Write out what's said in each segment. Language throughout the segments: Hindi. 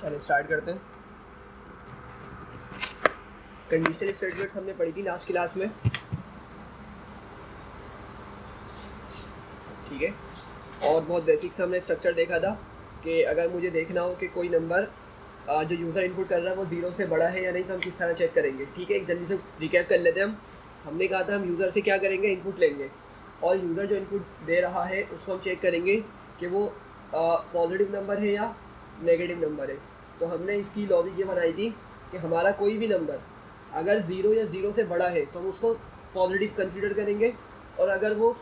चलिए स्टार्ट करते हैं। कंडीशनल स्टेटमेंट्स हमने पढ़ी थी लास्ट क्लास में, ठीक है। और बहुत बेसिक्स हमने स्ट्रक्चर देखा था कि अगर मुझे देखना हो कि कोई नंबर जो यूज़र इनपुट कर रहा है वो 0 से बड़ा है या नहीं, तो हम किस तरह चेक करेंगे, ठीक है। एक जल्दी से रिकैप कर लेते हैं। हमने कहा था हम यूज़र से क्या करेंगे, इनपुट लेंगे, और यूज़र जो इनपुट दे रहा है उसको हम चेक करेंगे कि वो पॉजिटिव नंबर है या नेगेटिव नंबर है। तो हमने इसकी लॉजिक ये बनाई थी कि हमारा कोई भी नंबर अगर 0 या 0 से बड़ा है तो हम उसको पॉजिटिव कंसीडर करेंगे, और अगर वो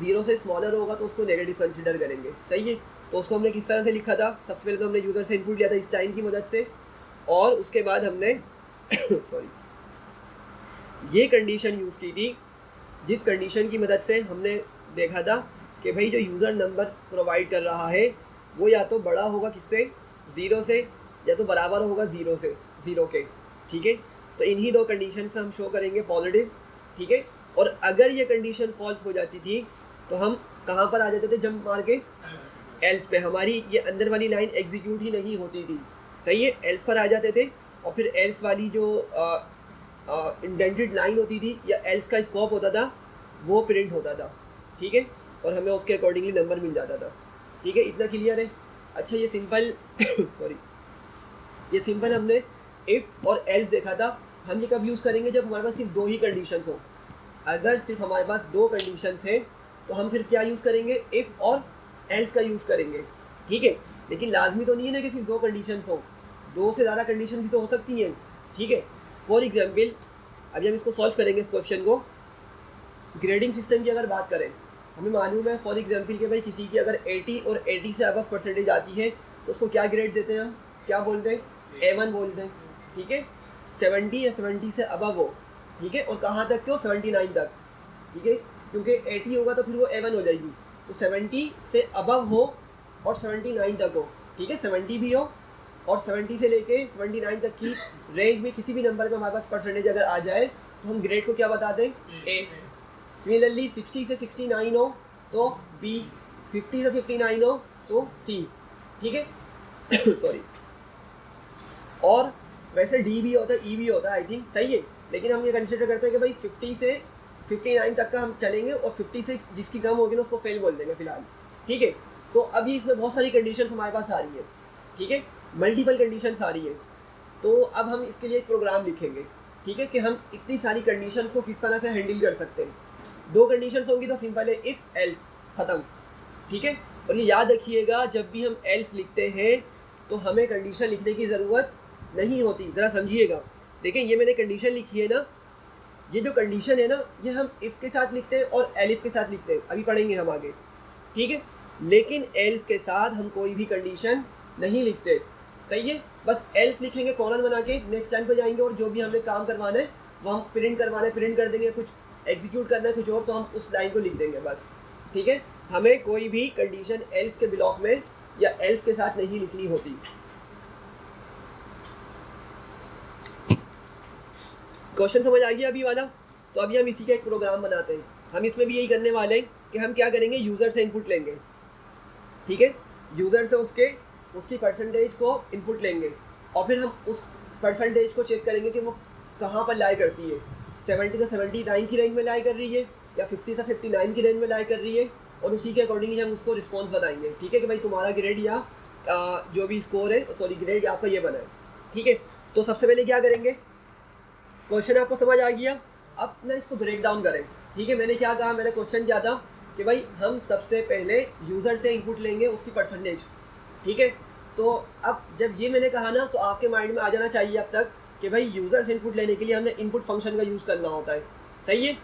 0 से स्मॉलर होगा तो उसको नेगेटिव कंसीडर करेंगे, सही है। तो उसको हमने किस तरह से लिखा था, सबसे पहले तो हमने यूज़र से इनपुट लिया था इस टाइम की मदद से, और उसके बाद हमने सॉरी ये कंडीशन यूज़ की थी, जिस कंडीशन की मदद से हमने देखा था कि भाई जो यूज़र नंबर प्रोवाइड कर रहा है वो या तो बड़ा होगा किससे, 0 से, या तो बराबर होगा 0 से, 0 के, ठीक है। तो इन्हीं दो कंडीशन में हम शो करेंगे पॉजिटिव, ठीक है। और अगर ये कंडीशन फॉल्स हो जाती थी तो हम कहाँ पर आ जाते थे, जंप मार के एल्स पे, हमारी ये अंदर वाली लाइन एग्जीक्यूट ही नहीं होती थी, सही है। एल्स पर आ जाते थे और फिर एल्स वाली जो इंडेंटेड लाइन होती थी या एल्स का स्कोप होता था वो प्रिंट होता था, ठीक है, और हमें उसके अकॉर्डिंगली नंबर मिल जाता था, ठीक है। इतना क्लियर है। अच्छा, ये सिंपल सॉरी ये सिंपल हमने इफ़ और एल्स देखा था। हम ये कब यूज़ करेंगे, जब हमारे पास सिर्फ दो ही कंडीशंस हो। अगर सिर्फ हमारे पास दो कंडीशंस हैं तो हम फिर क्या यूज़ करेंगे, इफ़ और एल्स का यूज़ करेंगे, ठीक है। लेकिन लाजमी तो नहीं है ना कि सिर्फ दो कंडीशंस हो, दो से ज़्यादा कंडीशन भी तो हो सकती हैं, ठीक है। फॉर एग्जाम्पल अभी हम इसको सॉल्व करेंगे, इस क्वेश्चन को। ग्रेडिंग सिस्टम की अगर बात करें, हमें मालूम है फॉर एग्जाम्पल कि भाई किसी की अगर 80 और 80 से अबव परसेंटेज आती है तो उसको क्या ग्रेड देते हैं, हम क्या बोलते हैं, A1 बोलते हैं, ठीक है। 70 या 70 से अबव हो, ठीक है, और कहाँ तक क्यों, 79 तक, ठीक है, क्योंकि 80 होगा तो फिर वो A1 हो जाएगी। तो 70 से अबव हो और 79 तक हो, ठीक है, 70 भी हो और 70 से लेके 79 तक की रेंज में किसी भी नंबर में हमारे पास परसेंटेज अगर आ जाए तो हम ग्रेड को क्या बता दें, A। सिमिलरली 60 से 69 हो तो B, 50 से 59 हो तो C, ठीक है सॉरी। और वैसे D भी होता है, E भी होता है, आई थिंक, सही है। लेकिन हम ये कंसिडर करते हैं कि भाई 50 से 59 तक का हम चलेंगे, और 50 से जिसकी कम होगी ना उसको फेल बोल देंगे फिलहाल, ठीक है। तो अभी इसमें बहुत सारी कंडीशंस हमारे पास आ रही है, ठीक है, मल्टीपल कंडीशंस आ रही है। तो अब हम इसके लिए एक प्रोग्राम लिखेंगे, ठीक है, कि हम इतनी सारी कंडीशंस को किस तरह से हैंडल कर सकते हैं। दो कंडीशंस होंगी तो सिंपल है, इफ़ एल्स, ख़त्म, ठीक है। और ये याद रखिएगा, जब भी हम एल्स लिखते हैं तो हमें कंडीशन लिखने की ज़रूरत नहीं होती। ज़रा समझिएगा, देखें ये मैंने कंडीशन लिखी है ना, ये जो कंडीशन है ना ये हम इफ़ के साथ लिखते हैं और एलिफ के साथ लिखते हैं, अभी पढ़ेंगे हम आगे, ठीक है। लेकिन एल्स के साथ हम कोई भी कंडीशन नहीं लिखते, सही है। बस एल्स लिखेंगे कॉलन बना के, नेक्स्ट लाइन पर जाएंगे और जो भी हमें काम करवाना है वो हम प्रिंट करवाना है, प्रिंट कर देंगे, कुछ एग्जीक्यूट करना है कुछ और तो हम उस लाइन को लिख देंगे बस, ठीक है। हमें कोई भी कंडीशन एल्स के ब्लॉक में या एल्स के साथ नहीं लिखनी होती। क्वेश्चन समझ आ गया अभी वाला। तो अभी हम इसी का एक प्रोग्राम बनाते हैं। हम इसमें भी यही करने वाले हैं कि हम क्या करेंगे, यूज़र से इनपुट लेंगे, ठीक है। यूज़र से उसकी परसेंटेज को इनपुट लेंगे और फिर हम उस परसेंटेज को चेक करेंगे कि वो कहाँ पर लाई करती है, 70 से 79 की रेंज में लाई कर रही है या 50 से 59 की रेंज में लाई कर रही है, और उसी के अकॉर्डिंगली हम उसको रिस्पॉन्स बताएंगे, ठीक है, कि भाई तुम्हारा ग्रेड या जो भी स्कोर है, सॉरी ग्रेड आपका ये बना है, ठीक है। तो सबसे पहले क्या करेंगे, क्वेश्चन आपको समझ आ गया, अब ना इसको ब्रेक डाउन करें, ठीक है। मैंने क्या कहा, मैंने क्वेश्चन क्या था कि भाई हम सबसे पहले यूज़र से इनपुट लेंगे उसकी परसेंटेज, ठीक है। तो अब जब ये मैंने कहा ना तो आपके माइंड में आ जाना चाहिए अब तक कि भाई यूज़र से इनपुट लेने के लिए हमने इनपुट फंक्शन का यूज़ करना होता है, सही है।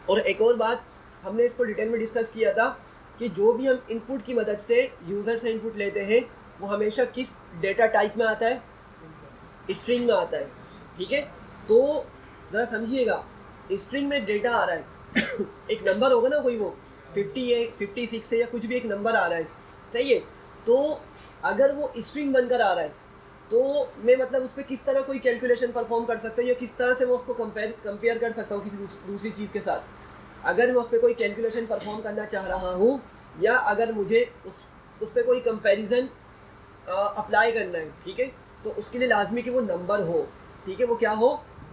और एक और बात हमने इसको डिटेल में डिस्कस किया था कि जो भी हम इनपुट की मदद से यूज़र से इनपुट लेते हैं वो हमेशा किस डेटा टाइप में आता है, स्ट्रिंग में आता है, ठीक है। तो ज़रा समझिएगा, स्ट्रिंग में डेटा आ रहा है एक नंबर होगा ना कोई, वो 50 है, 56 है, या कुछ भी एक नंबर आ रहा है, सही है। तो अगर वो स्ट्रिंग बनकर आ रहा है तो मैं मतलब उस पर किस तरह कोई कैलकुलेशन परफॉर्म कर सकता हूँ, या किस तरह से मैं उसको कंपेयर कर सकता हूँ किसी दूसरी चीज़ के साथ। अगर मैं उस पर कोई कैलकुलेशन परफॉर्म करना चाह रहा हूँ, या अगर मुझे उस पर कोई कंपेरिजन अप्लाई करना है, ठीक है, तो उसके लिए लाजमी कि वो नंबर हो, ठीक है, वो क्या हो,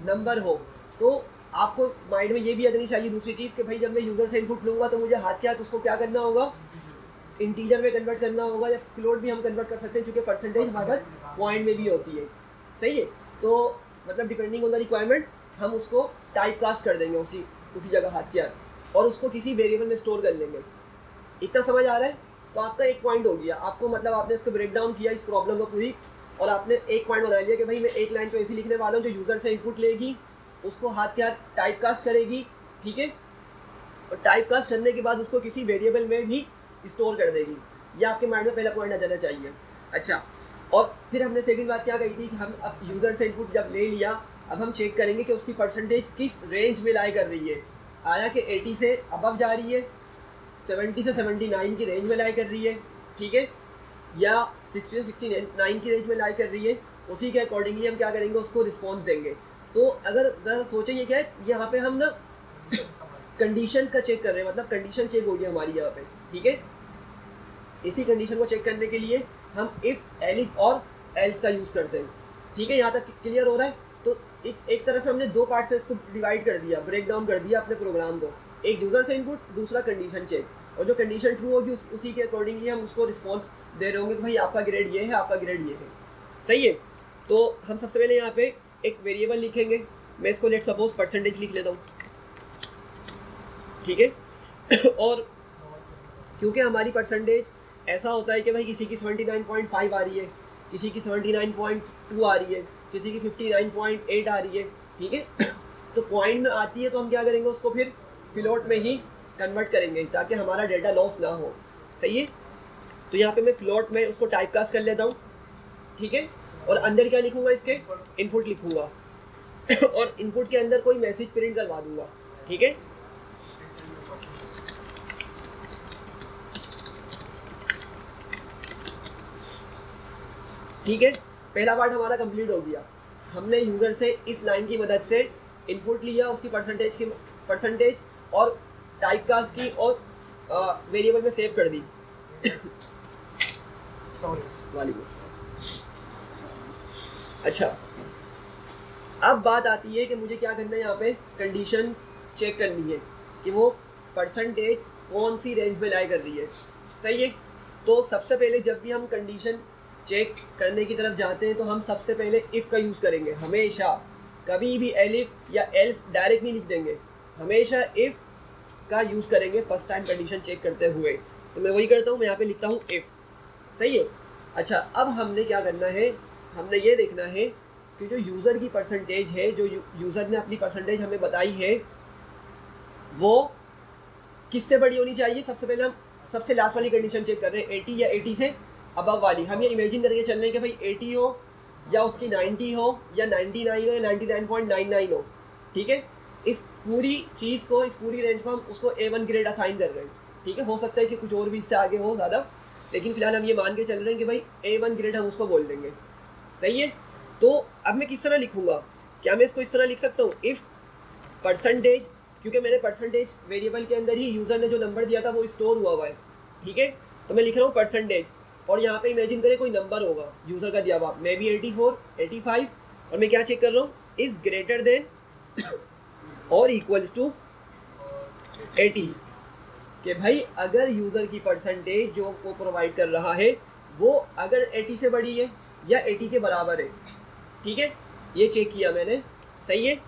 नंबर हो। तो आपको माइंड में ये भी याद चाहिए दूसरी चीज़ कि भाई जब मैं यूज़र से इनपुट लूँगा तो मुझे हाथ के हाथ उसको क्या करना होगा, इंटीजर में कन्वर्ट करना होगा, या फ्लोट भी हम कन्वर्ट कर सकते हैं क्योंकि परसेंटेज हमारे पास पॉइंट में भी होती है, सही है। तो मतलब डिपेंडिंग ऑन द रिक्वायरमेंट हम उसको टाइप कास्ट कर देंगे उसी उसी जगह हाथ के हाथ, और उसको किसी वेरिएबल में स्टोर कर लेंगे। इतना समझ आ रहा है? तो आपका एक पॉइंट हो गया, आपको मतलब आपने इसको ब्रेक डाउन किया इस प्रॉब्लम को पूरी, और आपने एक पॉइंट बना लिया कि भाई मैं एक लाइन तो ऐसी लिखने वाला हूँ जो यूज़र से इनपुट लेगी, उसको हाथ के हाथ टाइप कास्ट करेगी, ठीक है, और टाइप कास्ट करने के बाद उसको किसी वेरिएबल में भी स्टोर कर देगी। ये आपके माइंड में पहला पॉइंट आ जाना चाहिए। अच्छा, और फिर हमने सेकंड बात क्या कही थी कि हम अब यूज़र से इनपुट जब ले लिया, अब हम चेक करेंगे कि उसकी परसेंटेज किस रेंज में लाई कर रही है। आया कि 80 से अबव जा रही है, 70 से 79 की रेंज में लाई कर रही है, ठीक है, या 60 से 69 की रेंज में लाई कर रही है, उसी के अकॉर्डिंगली हम क्या करेंगे, उसको रिस्पॉन्स देंगे। तो अगर ज़रा सोचें, ये क्या है, यहाँ पे हम ना कंडीशंस का चेक कर रहे हैं, मतलब कंडीशन चेक हो गई हमारी यहाँ पे, ठीक है। इसी कंडीशन को चेक करने के लिए हम इफ़, एलिफ और एल्स का यूज़ करते हैं, ठीक है। यहाँ तक क्लियर हो रहा है? तो एक तरह से हमने दो पार्ट में इसको डिवाइड कर दिया, ब्रेक डाउन कर दिया अपने प्रोग्राम को, एक यूज़र से इनपुट, दूसरा कंडीशन चेक, और जो कंडीशन ट्रू होगी उसी के अकॉर्डिंगली हम उसको रिस्पॉन्स दे रहे होंगे कि भाई आपका ग्रेड ये है, आपका ग्रेड ये है, सही है। तो हम सबसे पहले यहाँ पे एक वेरिएबल लिखेंगे, मैं इसको लेट सपोज परसेंटेज लिख लेता हूँ, ठीक है। और क्योंकि हमारी परसेंटेज ऐसा होता है कि भाई किसी की 79.5 आ रही है, किसी की 79.2 आ रही है, किसी की 59.8 आ रही है, ठीक है। तो पॉइंट में आती है तो हम क्या करेंगे, उसको फिर फ्लोट में ही कन्वर्ट करेंगे ताकि हमारा डेटा लॉस ना हो, सही है। तो यहाँ पे मैं फ्लोट में उसको टाइप कास्ट कर लेता हूँ, ठीक है, और अंदर क्या लिखूँगा, इसके इनपुट लिखूँगा और इनपुट के अंदर कोई मैसेज प्रिंट करवा दूँगा, ठीक है। ठीक है, पहला पार्ट हमारा कंप्लीट हो गया। हमने यूज़र से इस लाइन की मदद से इनपुट लिया, उसकी परसेंटेज और टाइप कास्ट की और वेरिएबल में सेव कर दी। अच्छा, अब बात आती है कि मुझे क्या करना है, यहाँ पे कंडीशंस चेक करनी है कि वो परसेंटेज कौन सी रेंज में लाई कर रही है, सही है। तो सबसे पहले जब भी हम कंडीशन चेक करने की तरफ जाते हैं तो हम सबसे पहले इफ़ का यूज़ करेंगे हमेशा, कभी भी एलिफ या एल्स डायरेक्ट नहीं लिख देंगे, हमेशा इफ़ का यूज़ करेंगे फर्स्ट टाइम कंडीशन चेक करते हुए। तो मैं वही करता हूँ, मैं यहाँ पे लिखता हूँ इफ़, सही है। अच्छा, अब हमने क्या करना है, हमने ये देखना है कि जो यूज़र की परसेंटेज है, जो यूज़र ने अपनी परसेंटेज हमें बताई है, वो किससे बड़ी होनी चाहिए। सबसे पहले हम सबसे लास्ट वाली कंडीशन चेक कर रहे हैं, 80 या 80 से अबव वाली। हम ये इमेजिन करके चल रहे हैं कि भाई 80 हो या उसकी 90 हो या 99 हो या 99.99 हो, ठीक है। इस पूरी चीज़ को, इस पूरी रेंज को हम उसको A1 ग्रेड असाइन कर रहे हैं, ठीक है। हो सकता है कि कुछ और भी इससे आगे हो ज़्यादा, लेकिन फिलहाल हम ये मान के चल रहे हैं कि भाई A1 ग्रेड हम उसको बोल देंगे, सही है। तो अब मैं किस तरह लिखूँगा, क्या मैं इसको इस तरह लिख सकता हूँ, इफ़ परसेंटेज, क्योंकि मेरे परसेंटेज वेरिएबल के अंदर ही यूज़र ने जो नंबर दिया था वो स्टोर हुआ है, ठीक है। तो मैं लिख रहा हूँ परसेंटेज, और यहाँ पे इमेजिन करें कोई नंबर होगा यूज़र का दिया हुआ, मे बी 84, 85, और मैं क्या चेक कर रहा हूँ, इज़ ग्रेटर देन और इक्वल्स टू 80, कि भाई अगर यूज़र की परसेंटेज जो वो प्रोवाइड कर रहा है वो अगर 80 से बड़ी है या 80 के बराबर है, ठीक है। ये चेक किया मैंने, सही है,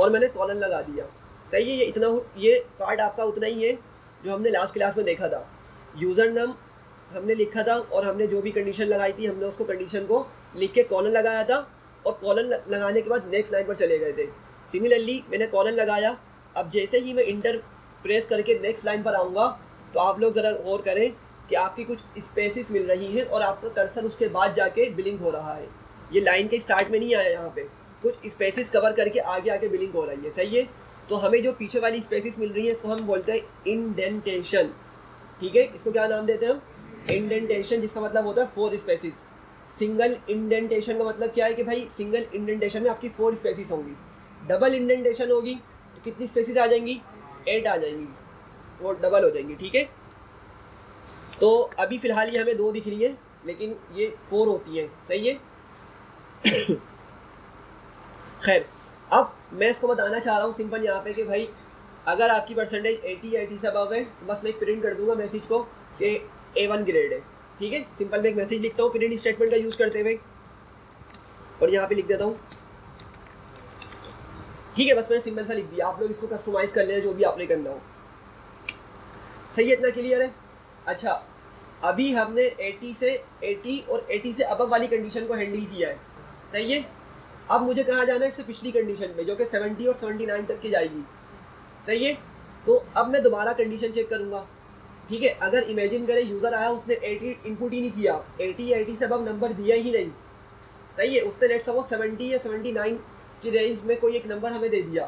और मैंने कॉलन लगा दिया, सही है। ये इतना, ये पार्ट आपका उतना ही है जो हमने लास्ट क्लास में देखा था। यूज़र नाम हमने लिखा था और हमने जो भी कंडीशन लगाई थी हमने उसको कंडीशन को लिख के कॉलन लगाया था, और कॉलन लगाने के बाद नेक्स्ट लाइन पर चले गए थे। सिमिलरली मैंने कॉलन लगाया, अब जैसे ही मैं इंटर प्रेस करके नेक्स्ट लाइन पर आऊँगा तो आप लोग ज़रा गौर करें कि आपकी कुछ स्पेसिस मिल रही हैं और आपका कर्सर उसके बाद जाके बिलिंग हो रहा है। ये लाइन के स्टार्ट में नहीं आया, यहाँ पे कुछ स्पेसिस कवर करके आगे आगे बिलिंग हो रही है, सही है। तो हमें जो पीछे वाली स्पेसिस मिल रही है इसको हम बोलते हैं इंडेंटेशन, ठीक है। इसको क्या नाम देते हैं हम, इंडेंटेशन, जिसका मतलब होता है 4 स्पेसिस। सिंगल इंडेंटेशन का मतलब क्या है कि भाई सिंगल इंडेंटेशन में आपकी 4 स्पेसिस होंगी, डबल इंडेंटेशन होगी तो कितनी स्पेसिस आ जाएंगी, 8 आ जाएंगी, वो डबल हो जाएंगी, ठीक है। तो अभी फ़िलहाल ये हमें 2 दिख रही है, लेकिन ये 4 होती हैं, सही है। खैर, अब मैं इसको बताना चाह रहा हूँ सिंपल यहाँ पे कि भाई अगर आपकी परसेंटेज 80 या 80 से अबव है तो बस मैं एक प्रिंट कर दूंगा मैसेज को कि A1 ग्रेड है, ठीक है। सिंपल मैं एक मैसेज लिखता हूँ प्रिंट स्टेटमेंट का यूज़ करते हुए और यहाँ पे लिख देता हूँ, ठीक है। बस मैंने सिंपल सा लिख दिया, आप लोग इसको कस्टमाइज़ कर लें जो भी आपने करना हो, सही है, इतना क्लियर है। अच्छा, अभी हमने 80 और 80 से अबव वाली कंडीशन को हैंडल किया है, सही है। अब मुझे कहाँ जाना है, इससे पिछली कंडीशन में जो कि 70 और 79 तक की जाएगी, सही है। तो अब मैं दोबारा कंडीशन चेक करूँगा, ठीक है। अगर इमेजिन करें यूज़र आया, उसने 80 इनपुट ही नहीं किया, 80 से अबव नंबर दिया ही नहीं, सही है। उसने लेट्स सपोज 70 या 79 की रेंज में कोई एक नंबर हमें दे दिया,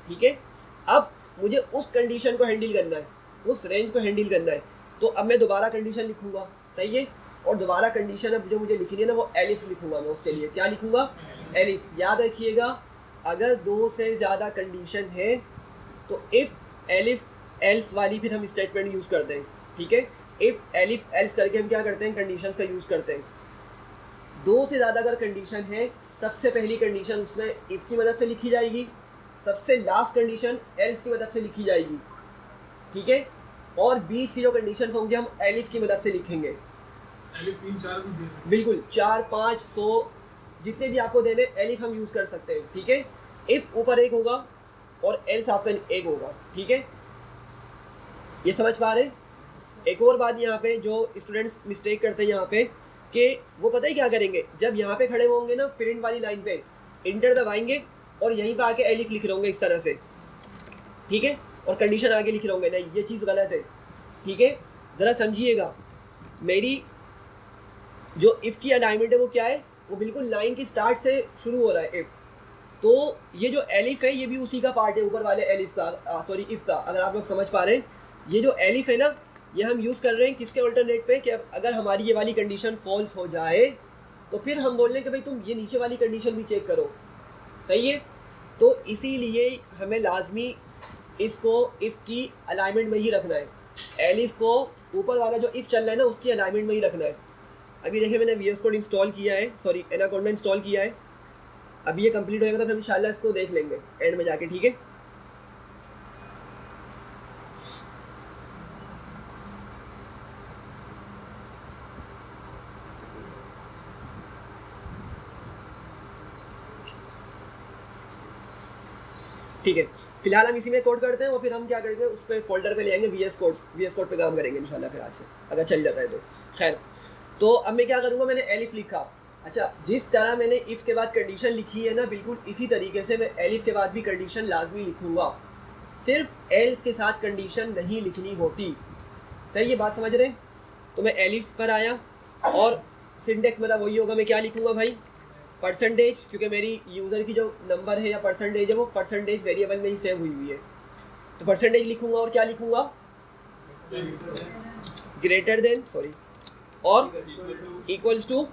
ठीक है। अब मुझे उस कंडीशन को हैंडल करना है, उस रेंज को हैंडल करना है। तो अब मैं दोबारा कंडीशन लिखूँगा, सही है। और दोबारा कंडीशन अब जो मुझे लिखनी है ना, वो एलिफ लिखूँगा मैं उसके लिए। क्या लिखूँगा? एलिफ। याद रखिएगा, अगर 2 से ज़्यादा कंडीशन है तो इफ़ एलिफ एल्स वाली फिर हम स्टेटमेंट यूज़ करते हैं, ठीक है। इफ़ एलिफ एल्स करके हम क्या करते हैं, कंडीशंस का यूज़ करते हैं। 2 से ज़्यादा अगर कंडीशन है, सबसे पहली कंडीशन उसमें इफ़ की मदद से लिखी जाएगी, सबसे लास्ट कंडीशन एल्स की मदद से लिखी जाएगी, ठीक है। और बीच की जो कंडीशन होंगे हम एलिफ की मदद से लिखेंगे। एलिफ 3 4 भी दे सकते, बिल्कुल 4 5 100 जितने भी आपको देने एलिफ हम यूज़ कर सकते हैं, ठीक है। इफ़ ऊपर एक होगा और एल्स आपका एक होगा, ठीक है। ये समझ पा रहे हैं? एक और बात यहाँ पे जो स्टूडेंट्स मिस्टेक करते हैं यहाँ पे, कि वो पता है क्या करेंगे, जब यहाँ पे खड़े होंगे ना प्रिंट वाली लाइन पे, इंटर दबाएंगे और यहीं पे आके एलिफ लिख रहे होंगे इस तरह से, ठीक है। और कंडीशन आगे लिख रहे होंगे, नहीं, ये चीज़ गलत है, ठीक है। ज़रा समझिएगा, मेरी जो इफ़ की अलाइनमेंट है वो क्या है, वो बिल्कुल लाइन की स्टार्ट से शुरू हो रहा है इफ़। तो ये जो एलिफ है ये भी उसी का पार्ट है, ऊपर वाले एलिफ का, सॉरी इफ़ का। अगर आप लोग समझ पा रहे हैं, ये जो एलिफ है ना, ये हम यूज़ कर रहे हैं किसके अल्टरनेट पे, कि अगर हमारी ये वाली कंडीशन फॉल्स हो जाए तो फिर हम बोल रहे हैं कि भाई तुम ये नीचे वाली कंडीशन भी चेक करो, सही है। तो इसीलिए हमें लाजमी इसको इफ़ की अलाइनमेंट में ही रखना है, एलिफ को ऊपर वाला जो इफ़ चल रहा है ना उसकी अलाइनमेंट में ही रखना है। अभी देखिए मैंने VS कोड इंस्टॉल किया है, सॉरी एनाकोडा इंस्टॉल किया है। अभी ये कंप्लीट होएगा तो फिर इंशाल्लाह इसको देख लेंगे एंड में जाके, ठीक है। ठीक है, फिलहाल हम इसी में कोड करते हैं और फिर हम क्या करेंगे, उस पर फोल्डर पे ले आएंगे VS कोड पे काम करेंगे इंशाल्लाह फिर आज से, अगर चल जाता है तो। खैर, तो अब मैं क्या करूँगा, मैंने एलिफ लिखा। अच्छा, जिस तरह मैंने इफ़ के बाद कंडीशन लिखी है ना, बिल्कुल इसी तरीके से मैं एलिफ के बाद भी कंडीशन लाजमी लिखूँगा। सिर्फ एल्स के साथ कंडीशन नहीं लिखनी होती, सही ये बात समझ रहे हैं। तो मैं एलिफ पर आया और सिंटेक्स मेरा वही होगा, मैं क्या लिखूँगा भाई, परसेंटेज, क्योंकि मेरी यूज़र की जो नंबर है या परसेंटेज है वो परसेंटेज वेरिएबल में ही सेव हुई है, तो परसेंटेज लिखूँगा और क्या लिखूँगा, ग्रेटर देन, सॉरी, और इक्वल्स टू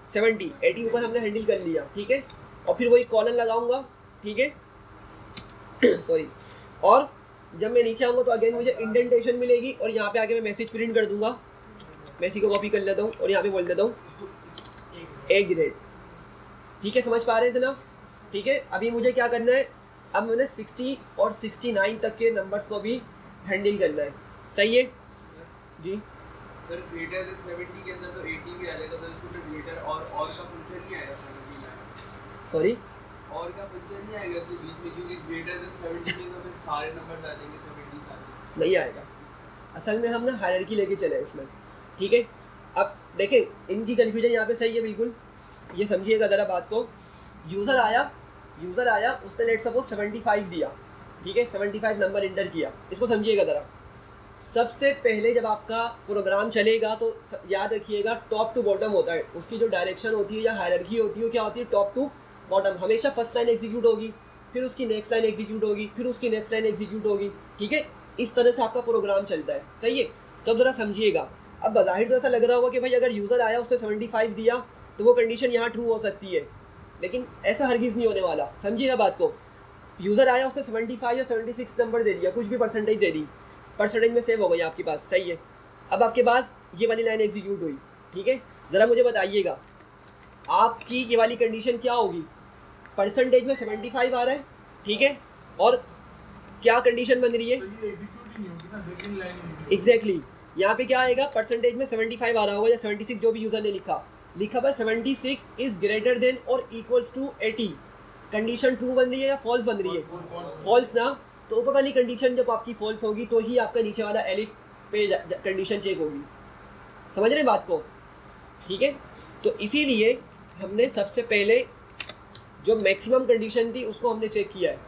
70, 80 ऊपर हमने हैंडल कर लिया, ठीक है। और फिर वही कॉलन लगाऊंगा, ठीक है। सॉरी, और जब मैं नीचे आऊँगा तो अगेन मुझे इंडेंटेशन मिलेगी और यहाँ पे आके मैं मैसेज प्रिंट कर दूंगा। मैं इसी को कॉपी कर लेता हूँ और यहाँ पे बोल देता हूँ ए ग्रेड, ठीक है। समझ पा रहे थे ना, ठीक है। अभी मुझे क्या करना है, अब मैंने 60 और 69 तक के नंबर्स को भी हैंडल करना है, सही है जी। सर ग्रेटर देन 70 के अंदर तो 80 भी आ जाएगा, तो इसमें ग्रेटर और का फंक्शन नहीं आएगा, 70 में सॉरी, और का फंक्शन नहीं आएगा इसके बीच में, क्योंकि ग्रेटर देन 70 में तो फिर सारे नंबर आ जाएंगे 70 सारे, नहीं आएगा। असल में हम ना हायरार्की लेके चले इसमें, ठीक है। अब देखें, इनकी कन्फ्यूजन यहाँ पे सही है बिल्कुल, ये समझिएगा ज़रा बात को। यूज़र आया, उसने लेट सपोज 75 दिया, ठीक है, 75 नंबर इंटर किया। इसको समझिएगा ज़रा। सबसे पहले जब आपका प्रोग्राम चलेगा तो याद रखिएगा टॉप टू बॉटम होता है, उसकी जो डायरेक्शन होती है या हायरार्की होती है क्या होती है, टॉप टू बॉटम। हमेशा फर्स्ट लाइन एग्जीक्यूट होगी, फिर उसकी नेक्स्ट लाइन एग्जीक्यूट होगी, फिर उसकी नेक्स्ट लाइन एग्जीक्यूट होगी, ठीक है। इस तरह से आपका प्रोग्राम चलता है, सही है। तो अब ज़रा समझिएगा। अब बज़ाहिर तो ऐसा लग रहा होगा कि भाई अगर यूज़र आया उसने 75 दिया तो वो कंडीशन यहाँ ट्रू हो सकती है, लेकिन ऐसा हरगिज़ नहीं होने वाला। समझिएगा बात को। यूज़र आया उसने 75 या 76 नंबर दे दिया, कुछ भी परसेंटेज दे दी, परसेंटेज में सेव हो गई आपके पास, सही है। अब आपके पास ये वाली लाइन एग्जीक्यूट हुई, ठीक है, ज़रा मुझे बताइएगा आपकी ये वाली कंडीशन क्या होगी, परसेंटेज में 75 आ रहा है, ठीक है, और क्या कंडीशन बन रही है, तो ये एग्जीक्यूट ही नहीं होगी ना, सेकंड लाइन ही एग्जैक्टली यहाँ पे क्या आएगा, परसेंटेज में 75 आ रहा होगा या 76 जो भी यूज़र ने लिखा पर 76 इज ग्रेटर देन और इक्वल्स टू 80, कंडीशन ट्रू बन रही है या फॉल्स बन रही है, फॉल्स ना, तो ऊपर वाली कंडीशन जब आपकी फॉल्स होगी तो ही आपका नीचे वाला एलिफ पे कंडीशन चेक होगी, समझ रहे हैं बात को, ठीक है। तो इसीलिए हमने सबसे पहले जो मैक्सिमम कंडीशन थी उसको हमने चेक किया है,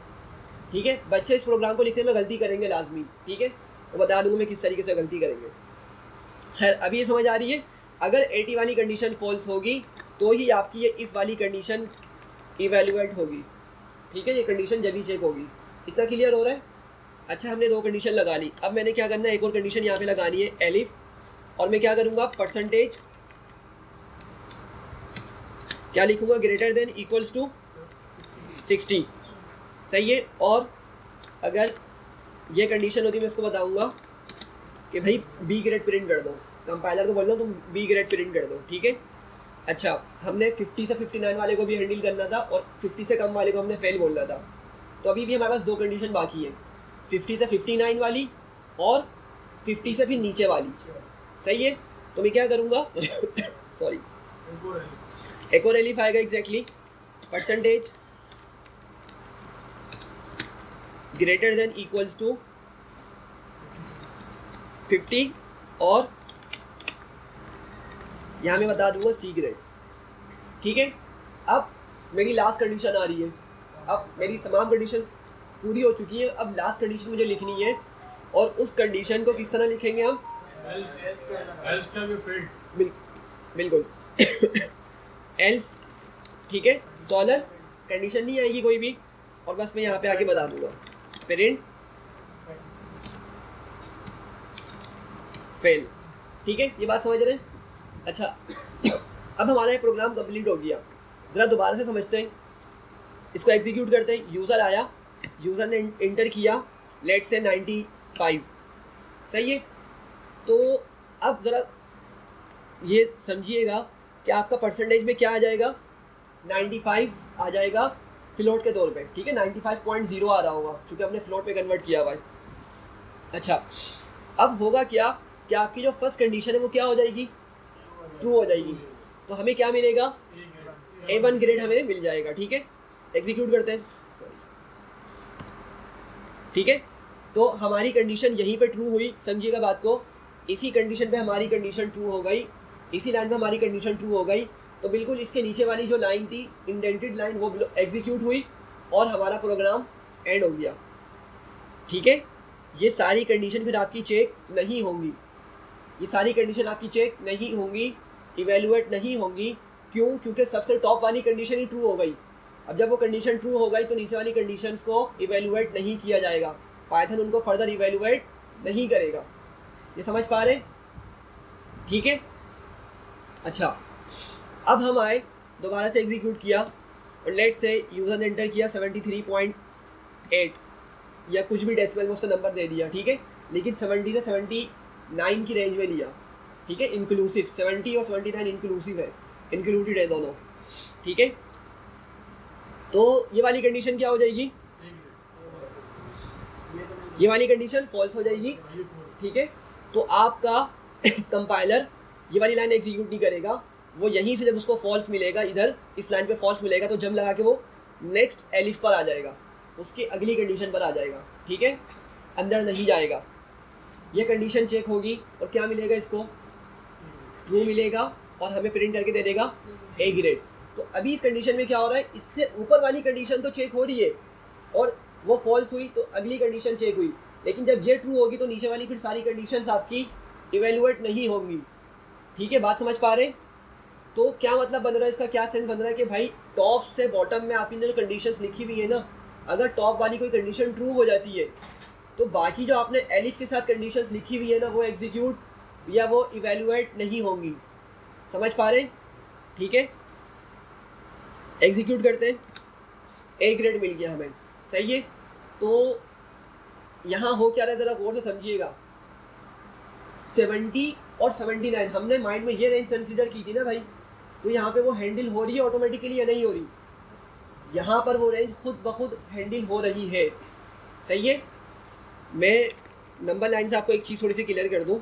ठीक है। बच्चे इस प्रोग्राम को लिखने में गलती करेंगे लाजमी, ठीक है, तो बता दूंगा मैं किस तरीके से गलती करेंगे। खैर अभी ये समझ आ रही है, अगर 80 वाली कंडीशन फॉल्स होगी तो ही आपकी ये इफ़ वाली कंडीशन इवेलुएट होगी, ठीक है, ये कंडीशन जब ही चेक होगी। इतना क्लियर हो रहा है? अच्छा, हमने 2 कंडीशन लगा ली, अब मैंने क्या करना है, एक और कंडीशन यहाँ पे लगानी है एलिफ, और मैं क्या करूँगा, परसेंटेज क्या लिखूँगा, ग्रेटर देन इक्वल्स टू 60, सही है। और अगर ये कंडीशन होती मैं इसको बताऊँगा कि भाई बी ग्रेड प्रिंट कर दो, कंपाइलर को बोल दो तुम बी ग्रेड प्रिंट कर दो, ठीक है। अच्छा, हमने 50 से 59 वाले को भी हैंडल करना था और 50 से कम वाले को हमने फेल बोलना था, तो अभी भी हमारे पास 2 कंडीशन बाकी है, 50 से 59 वाली और 50 से फिर नीचे वाली, सही है। तो मैं क्या करूँगा सॉरी, एक और एलिफ आएगा, exactly percentage greater than equals to 50 और यहाँ मैं बता दूंगा सी ग्रेड, ठीक है। अब मेरी लास्ट कंडीशन आ रही है, अब मेरी तमाम कंडीशंस पूरी हो चुकी है, अब लास्ट कंडीशन मुझे लिखनी है, और उस कंडीशन को किस तरह लिखेंगे हम, बिल्कुल एल्स, ठीक है, कॉलर कंडीशन नहीं आएगी कोई भी, और बस मैं यहाँ पे आके बता दूंगा प्रिंट फेल, ठीक है, ये बात समझ रहे हैं। अच्छा, अब हमारा ये प्रोग्राम कंप्लीट हो गया, ज़रा दोबारा से समझते हैं, इसको एग्जीक्यूट करते हैं। यूज़र आया, यूज़र ने इंटर किया लेट से 95, सही है। तो अब ज़रा ये समझिएगा कि आपका परसेंटेज में क्या आ जाएगा, 95 आ जाएगा फ्लोट के तौर पे, ठीक है, 95.0 आ रहा होगा क्योंकि हमने फ्लोट पे कन्वर्ट किया हुआ है। अच्छा, अब होगा क्या कि आपकी जो फर्स्ट कंडीशन है वो क्या हो जाएगी, ट्रू हो जाएगी, तो हमें क्या मिलेगा, A1 ग्रेड हमें मिल जाएगा, ठीक है। एग्जीक्यूट करते हैं, सॉरी, ठीक है। तो हमारी कंडीशन यहीं पे ट्रू हुई, समझिएगा बात को, इसी कंडीशन पे हमारी कंडीशन ट्रू हो गई, इसी लाइन पे हमारी कंडीशन ट्रू हो गई, तो बिल्कुल इसके नीचे वाली जो लाइन थी इंडेंटेड लाइन वो एग्जीक्यूट हुई और हमारा प्रोग्राम एंड हो गया, ठीक है। ये सारी कंडीशन फिर आपकी चेक नहीं होंगी, ये सारी कंडीशन आपकी चेक नहीं होंगी, इवेलुएट नहीं होंगी, क्यों, क्योंकि सबसे टॉप वाली कंडीशन ही ट्रू हो गई। अब जब वो कंडीशन ट्रू हो गई तो नीचे वाली कंडीशंस को इवेलुएट नहीं किया जाएगा, पाइथन उनको फर्दर इवेलुएट नहीं करेगा, ये समझ पा रहे, ठीक है। अच्छा, अब हम आए, दोबारा से एग्जीक्यूट किया और लेट से यूज़र ने एंटर किया 73.8 या कुछ भी डेसिमल में उसने नंबर दे दिया, ठीक है, लेकिन 70 से 79 की रेंज में लिया, ठीक है, इंक्लूसिव 70 और 79 इंक्लूसिव है, इंक्लूडेड है दोनों, ठीक है। तो ये वाली कंडीशन क्या हो जाएगी, ये वाली कंडीशन फॉल्स हो जाएगी, ठीक है। तो आपका कंपाइलर ये वाली लाइन एग्जीक्यूट नहीं करेगा, वो यहीं से जब उसको फॉल्स मिलेगा, इधर इस लाइन पे फॉल्स मिलेगा तो जम लगा के वो नेक्स्ट एलिफ पर आ जाएगा, उसकी अगली कंडीशन पर आ जाएगा, ठीक है, अंदर नहीं जाएगा। ये कंडीशन चेक होगी और क्या मिलेगा, इसको ट्रू मिलेगा और हमें प्रिंट करके दे देगा A ग्रेड। तो अभी इस कंडीशन में क्या हो रहा है, इससे ऊपर वाली कंडीशन तो चेक हो रही है और वो फॉल्स हुई तो अगली कंडीशन चेक हुई, लेकिन जब ये ट्रू होगी तो नीचे वाली फिर सारी कंडीशंस आपकी इवेलुएट नहीं होंगी, ठीक है, बात समझ पा रहे। तो क्या मतलब बन रहा है, इसका क्या सेंस बन रहा है कि भाई टॉप से बॉटम में आपने जो कंडीशंस लिखी हुई है ना, अगर टॉप वाली कोई कंडीशन ट्रू हो जाती है तो बाकी जो आपने एलिफ के साथ कंडीशंस लिखी हुई है ना वो एग्जीक्यूट या वो इवेलुएट नहीं होंगी, समझ पा रहे, ठीक है। एग्जीक्यूट करते हैं, A ग्रेड मिल गया हमें, सही है। तो यहाँ हो क्या रहा है ज़रा गौर से समझिएगा, 70 और 79, हमने माइंड में ये रेंज कंसीडर की थी ना भाई, तो यहाँ पे वो हैंडल हो रही है ऑटोमेटिकली या नहीं हो रही? यहाँ पर वो रेंज खुद ब खुद हैंडल हो रही है, सही है। मैं नंबर लाइन से आपको एक चीज़ थोड़ी सी क्लियर कर दूँ।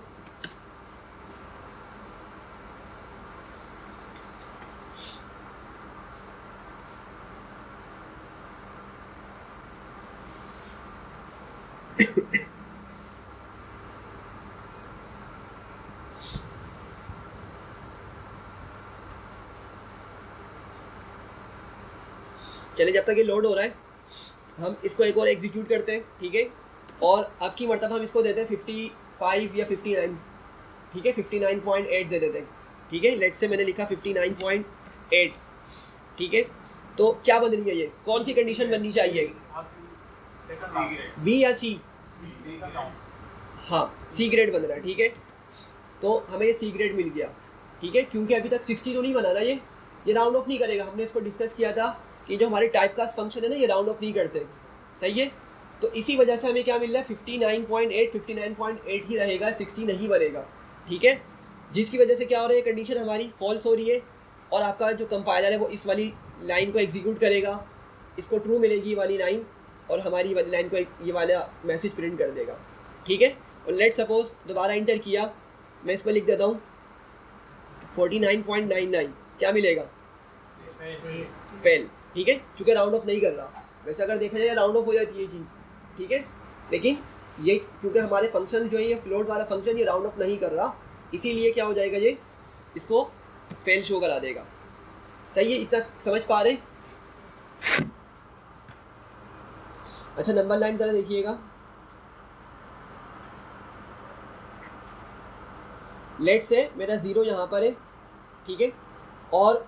चलिए, जब तक ये लोड हो रहा है हम इसको एक और एग्जीक्यूट करते हैं, ठीक है। और अब की मरतबा हम इसको देते हैं 55 या 59, ठीक है, 59.8 दे देते हैं, ठीक है। लेट से मैंने लिखा 59.8, ठीक है। तो क्या बन रही है, ये कौन सी कंडीशन बननी चाहिए, बी या सी? हाँ, सी ग्रेड बन रहा है, ठीक है। तो हमें ये सी ग्रेड मिल गया, ठीक है, क्योंकि अभी तक 60 तो नहीं बना ना, ये राउंड ऑफ नहीं करेगा। हमने इसको डिस्कस किया था कि जो हमारे टाइप कास्ट फंक्शन है ना, ये राउंड ऑफ नहीं करते, सही है। तो इसी वजह से हमें क्या मिल रहा है, 59.8 ही रहेगा, 60 नहीं बनेगा, ठीक है। जिसकी वजह से क्या हो रहा है, कंडीशन हमारी फॉल्स हो रही है और आपका जो कंपाइलर है वो इस वाली लाइन को एग्जीक्यूट करेगा, इसको ट्रू मिलेगी वाली लाइन, और हमारी वाली लाइन को ये वाला मैसेज प्रिंट कर देगा, ठीक है। और लेट सपोज दोबारा इंटर किया, मैं इस पर लिख देता हूँ 49.99, क्या मिलेगा, फेल, ठीक है, चूँकि राउंड ऑफ नहीं कर रहा। वैसे अगर देखा जाए राउंड ऑफ हो जाती है ये चीज़, ठीक है, लेकिन ये क्योंकि हमारे फंक्शन जो है, ये फ्लोट वाला फंक्शन ये राउंड ऑफ नहीं कर रहा, इसीलिए क्या हो जाएगा, ये इसको फेल शो करा देगा, सही है। इतना समझ पा रहे? अच्छा, नंबर लाइन जरा देखिएगा। लेट से मेरा ज़ीरो यहाँ पर है, ठीक है, और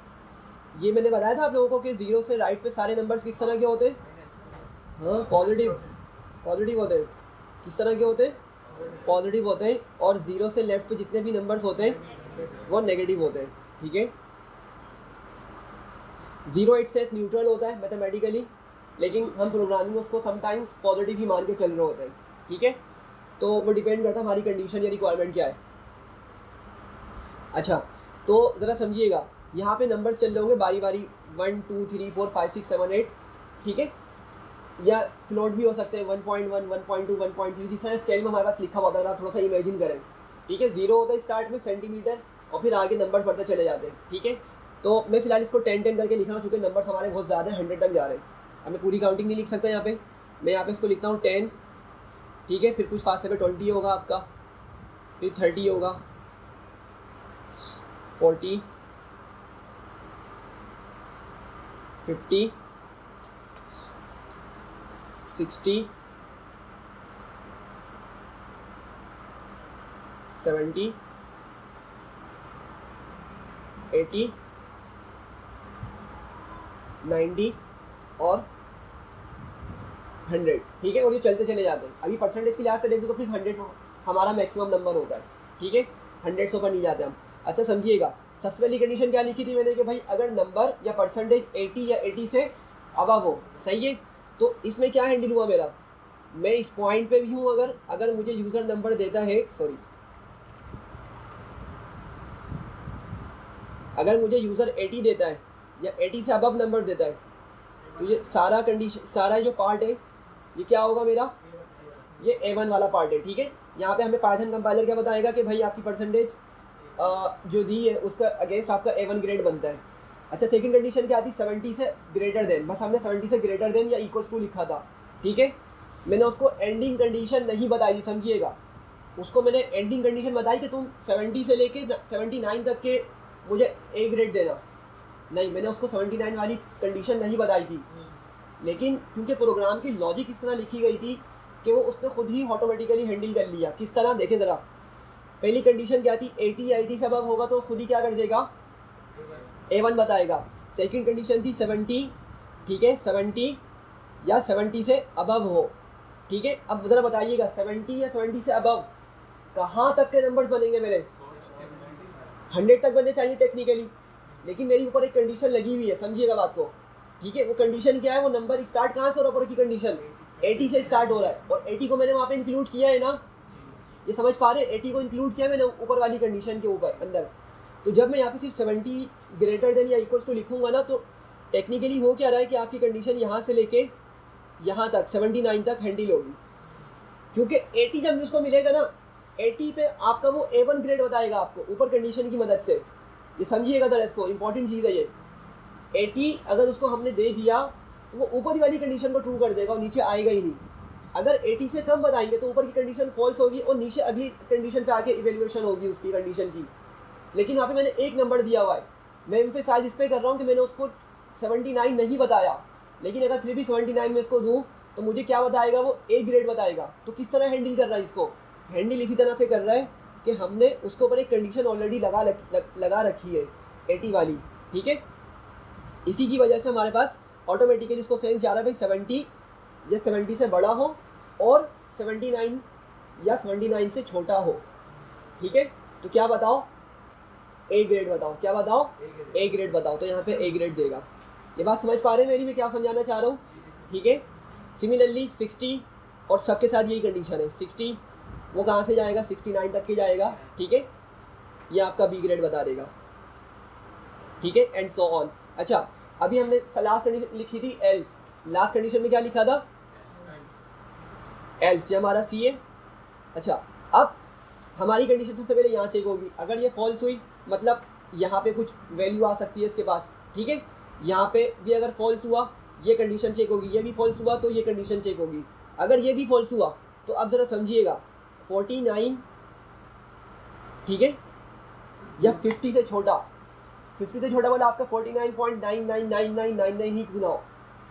ये मैंने बताया था आप लोगों को कि ज़ीरो से राइट पे सारे नंबर्स किस तरह के होते हैं, हाँ, पॉजिटिव होते हैं। किस तरह के होते हैं, पॉजिटिव होते हैं। और ज़ीरो से लेफ्ट पे जितने भी नंबर्स होते हैं वो नेगेटिव होते हैं, ठीक है। ज़ीरो इट सेल्फ न्यूट्रल होता है मैथमेटिकली, लेकिन हम प्रोग्रामिंग में उसको समटाइम्स पॉजिटिव ही मान के चल रहे होते हैं, ठीक है। तो वो डिपेंड करता है हमारी कंडीशन या रिक्वायरमेंट क्या है। अच्छा, तो ज़रा समझिएगा, यहाँ पे नंबर्स चल रहे होंगे बारी बारी, 1 2 3 4 5 6 7 8, ठीक है, या फ्लोट भी हो सकते हैं, 1.1 1.2 1.3, जिस तरह स्केल में हमारे पास लिखा हुआ था, थोड़ा सा इमेजिन करें, ठीक है। ज़ीरो होता है स्टार्ट में सेंटीमीटर, और फिर आगे नंबर्स बढ़ते चले जाते हैं, ठीक है। तो मैं फिलहाल इसको 10 करके लिख रहा हूँ, चूँकि नंबर्स हमारे बहुत ज़्यादा हैं, 100 तक जा रहे हैं। अब मैं पूरी काउंटिंग नहीं लिख सकता यहाँ पे, मैं यहाँ पे इसको लिखता हूँ 10, ठीक है, फिर कुछ फासले पे 20 होगा आपका, फिर 30 होगा, 40 50 60 70 80 90 और 100, ठीक है। और ये चलते चले जाते हैं। अभी परसेंटेज के लिहाज से देखें तो प्लीज़ 100 हमारा मैक्सिमम नंबर होता है, ठीक है, 100 पर नहीं जाते हम। अच्छा समझिएगा, सबसे पहली कंडीशन क्या लिखी थी मैंने कि भाई अगर नंबर या परसेंटेज 80 या 80 से अबव हो, सही है। तो इसमें क्या हैंडल हुआ मेरा, मैं इस पॉइंट पे भी हूँ, अगर मुझे यूज़र नंबर देता है, सॉरी, अगर मुझे यूज़र 80 देता है या 80 से अबव नंबर देता है, तो ये सारा कंडीशन, सारा जो पार्ट है ये क्या होगा मेरा, ये A1 वाला पार्ट है, ठीक है। यहाँ पे हमें पाइथन कंपाइलर क्या बताएगा कि भाई आपकी परसेंटेज जो दी है उसका अगेंस्ट आपका A1 ग्रेड बनता है। अच्छा, सेकंड कंडीशन क्या आती, 70 से ग्रेटर देन, बस हमने 70 से ग्रेटर देन या इक्वल्स टू लिखा था, ठीक है। मैंने उसको एंडिंग कंडीशन नहीं बताई थी, समझिएगा, उसको मैंने एंडिंग कंडीशन बताई कि तुम 70 से लेके 79 तक के मुझे A ग्रेड देना, नहीं, मैंने उसको 79 वाली कंडीशन नहीं बताई थी। लेकिन क्योंकि प्रोग्राम की लॉजिक इस तरह लिखी गई थी कि वो उसने खुद ही ऑटोमेटिकली हैंडल कर लिया। किस तरह, देखें ज़रा, पहली कंडीशन क्या थी, 80 या 80 से अबव होगा तो खुद ही क्या कर देगा, A1 बताएगा। सेकंड कंडीशन थी 70, ठीक है, 70 या 70 से अबव हो, ठीक है। अब ज़रा बताइएगा 70 या 70 से अबव कहाँ तक के नंबर्स बनेंगे मेरे, 100 तक बनने चाहिए टेक्निकली, लेकिन मेरी ऊपर एक कंडीशन लगी हुई है, समझिएगा बात को, ठीक है। वो कंडीशन क्या है, वो नंबर स्टार्ट कहाँ से हो रहा है, ऊपर की कंडीशन 80 से स्टार्ट हो रहा है, और 80 को मैंने वहाँ पे इंक्लूड किया है ना, ये समझ पा रहे हैं, 80 को इंक्लूड किया मैंने ऊपर वाली कंडीशन के ऊपर अंदर। तो जब मैं यहाँ पे सिर्फ 70 ग्रेटर देन या इक्वल्स टू लिखूंगा ना, तो टेक्निकली हो क्या रहा है कि आपकी कंडीशन यहाँ से लेके यहाँ तक 79 तक हैंडल होगी, क्योंकि 80 जब उसको मिलेगा ना, 80 पे आपका वो A1 ग्रेड बताएगा आपको ऊपर कंडीशन की मदद से। ये समझिएगा ज़रा, इसको इंपॉर्टेंट चीज़ है ये। 80 अगर उसको हमने दे दिया तो वो ऊपर वाली कंडीशन को ट्रू कर देगा और नीचे आएगा ही नहीं। अगर 80 से कम बताएंगे तो ऊपर की कंडीशन फॉल्स होगी और नीचे अगली कंडीशन पे आके इवेल्युएशन होगी उसकी कंडीशन की। लेकिन यहाँ पे मैंने एक नंबर दिया हुआ है, मैं एम्फेसाइज इस पर कर रहा हूँ कि मैंने उसको 79 नहीं बताया, लेकिन अगर फिर भी 79 में इसको दूँ तो मुझे क्या बताएगा, वो A ग्रेड बताएगा। तो किस तरह हैंडल कर रहा है इसको, हैंडल इसी तरह से कर रहा है कि हमने उसके ऊपर एक कंडीशन ऑलरेडी लगा रखी है 80 वाली, ठीक है। इसी की वजह से हमारे पास ऑटोमेटिकली इसको सेंस जा रहा है भाई 70 या 70 से बड़ा हो और 79 या 79 से छोटा हो, ठीक है। तो क्या बताओ, A ग्रेड बताओ, क्या बताओ, A ग्रेड बताओ। तो यहाँ पे A ग्रेड देगा। ये बात समझ पा रहे हैं मेरी, मैं क्या समझाना चाह रहा हूँ, ठीक है। सिमिलरली 60 और सबके साथ यही कंडीशन है, 60 वो कहाँ से जाएगा, 69 तक के जाएगा, ठीक है। ये आपका B ग्रेड बता देगा, ठीक है, एंड सो ऑन। अच्छा, अभी हमने लास्ट कंडीशन लिखी थी एल्स। लास्ट कंडीशन में क्या लिखा था, एल्स, ये हमारा C है। अच्छा, अब हमारी कंडीशन सबसे पहले यहाँ चेक होगी। अगर ये फॉल्स हुई मतलब यहाँ पे कुछ वैल्यू आ सकती है इसके पास, ठीक है। यहाँ पे भी अगर फॉल्स हुआ ये कंडीशन चेक होगी, ये भी फॉल्स हुआ तो ये कंडीशन चेक होगी। अगर ये भी फॉल्स हुआ तो अब ज़रा समझिएगा 49, ठीक है, या 50 से छोटा, 50 से छोटा वाला आपका 49.999999 ही क्यों ना हो,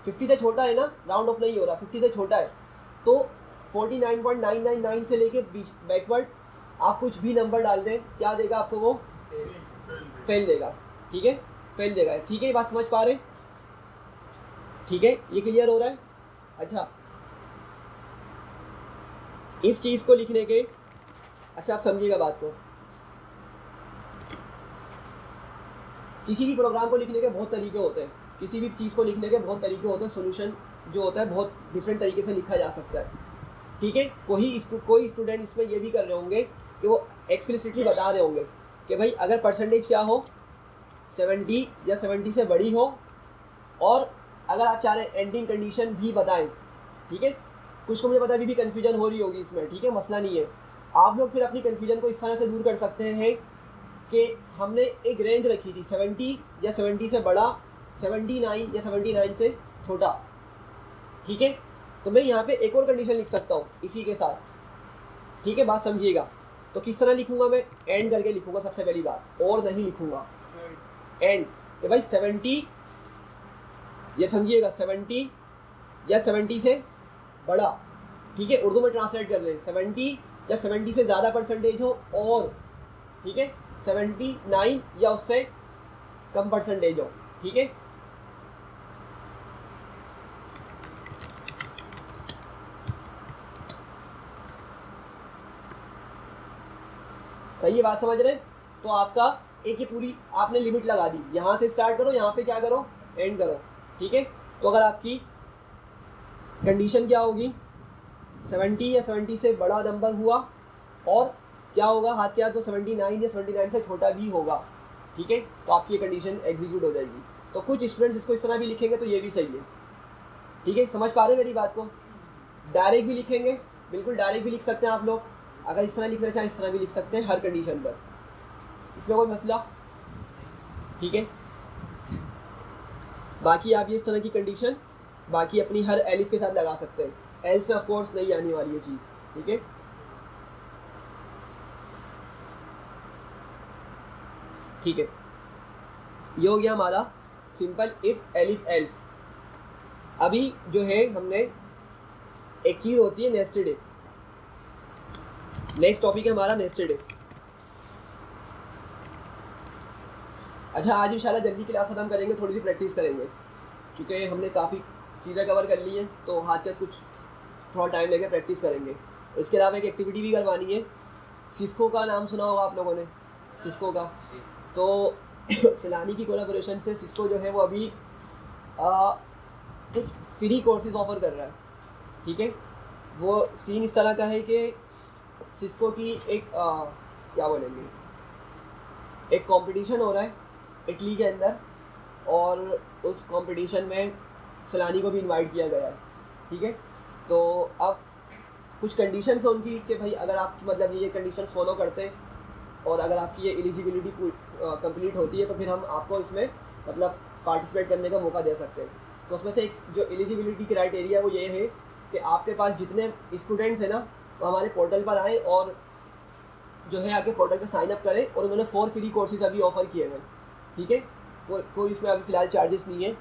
50 से छोटा है ना, राउंड ऑफ नहीं हो रहा, 50 से छोटा है तो 49.999 से लेके बैकवर्ड आप कुछ भी नंबर डाल दें, क्या देगा आपको, वो फेल देगा, ठीक है, फेल देगा, ठीक है। ये बात समझ पा रहे, ठीक है, ये क्लियर हो रहा है। अच्छा, इस चीज़ को लिखने के, अच्छा आप समझिएगा बात को, किसी भी प्रोग्राम को लिखने के बहुत तरीके होते हैं, किसी भी चीज़ को लिखने के बहुत तरीके होते हैं, सोल्यूशन जो होता है बहुत डिफरेंट तरीके से लिखा जा सकता है, ठीक है। कोई स्टूडेंट इसमें ये भी कर रहे होंगे कि वो एक्सप्लिसिटली बता रहे होंगे कि भाई अगर परसेंटेज क्या हो 70 या 70 से बड़ी हो, और अगर आप चाह रहे हैं एंडिंग कंडीशन भी बताएं, ठीक है। कुछ को मुझे पता भी कन्फ्यूजन हो रही होगी इसमें, ठीक है, मसला नहीं है। आप लोग फिर अपनी कन्फ्यूजन को इस तरह से दूर कर सकते हैं कि हमने एक रेंज रखी थी 70 या 70 से बड़ा, 79 या 79 से छोटा, ठीक है। तो मैं यहाँ पे एक और कंडीशन लिख सकता हूँ इसी के साथ, ठीक है, बात समझिएगा। तो किस तरह लिखूँगा मैं, एंड करके लिखूँगा सबसे पहली बात, और नहीं लिखूँगा एंड, कि भाई 70, ये समझिएगा 70 या 70 से बड़ा, ठीक है, उर्दू में ट्रांसलेट कर लें, 70 या 70 से ज़्यादा परसेंटेज हो, और ठीक है 79 या उससे कम परसेंटेज हो, ठीक है। सही है, बात समझ रहे हैं। तो आपका एक ये पूरी आपने लिमिट लगा दी, यहाँ से स्टार्ट करो, यहाँ पे क्या करो, एंड करो, ठीक है। तो अगर आपकी कंडीशन क्या होगी, 70 या 70 से बड़ा नंबर हुआ, और क्या होगा, हाथ क्या, तो 79 या 79 से छोटा भी होगा, ठीक है, तो आपकी ये कंडीशन एग्जीक्यूट हो जाएगी। तो कुछ स्टूडेंट्स इसको इस तरह भी लिखेंगे तो ये भी सही है, ठीक है, समझ पा रहे हैं मेरी बात को। डायरेक्ट भी लिखेंगे, बिल्कुल डायरेक्ट भी लिख सकते हैं आप लोग, अगर इस तरह लिखना चाहें इस तरह भी लिख सकते हैं, हर कंडीशन पर, इसमें कोई मसला, ठीक है। बाकी आप ये इस तरह की कंडीशन बाकी अपनी हर एलिफ के साथ लगा सकते हैं, एल्स में ऑफ कोर्स नहीं आने वाली है चीज़, ठीक है। ठीक है, ये हो गया हमारा सिंपल इफ एलिफ एल्स। अभी जो है हमने एक चीज़ होती है नेस्टेड इफ, नेक्स्ट टॉपिक है हमारा नेस्टेड इफ। अच्छा, आज इंशाल्लाह जल्दी क्लास ख़त्म करेंगे, थोड़ी सी प्रैक्टिस करेंगे, क्योंकि हमने काफ़ी चीज़ें कवर कर ली हैं, तो हाथ का कुछ थोड़ा टाइम लेकर प्रैक्टिस करेंगे। इसके अलावा एक एक्टिविटी भी करवानी है, सिस्को का नाम सुना होगा आप लोगों ने, सिस्को का। तो सैलानी की कोलैबोरेशन से सिस्को जो है वो अभी कुछ फ्री कोर्सेज ऑफर कर रहा है, ठीक है। वो सीन इस तरह का है कि सिस्को की एक क्या बोलेंगे, एक कंपटीशन हो रहा है इटली के अंदर, और उस कंपटीशन में सलानी को भी इनवाइट किया गया है, ठीक है। तो अब कुछ कंडीशंस हैं उनकी कि भाई अगर आप मतलब ये कंडीशंस फॉलो करते हैं और अगर आपकी ये एलिजिबिलिटी कंप्लीट होती है तो फिर हम आपको इसमें मतलब पार्टिसिपेट करने का मौका दे सकते हैं। तो उसमें से एक जो एलिजिबिलिटी क्राइटेरिया वो ये है कि आपके पास जितने स्टूडेंट्स हैं ना वो हमारे पोर्टल पर आएँ और जो है आके पोर्टल पर साइन अप करें, और उन्होंने 4 फ्री कोर्सेज अभी ऑफ़र किए हुए हैं, ठीक है। कोई इसमें अभी फ़िलहाल चार्जेस नहीं है।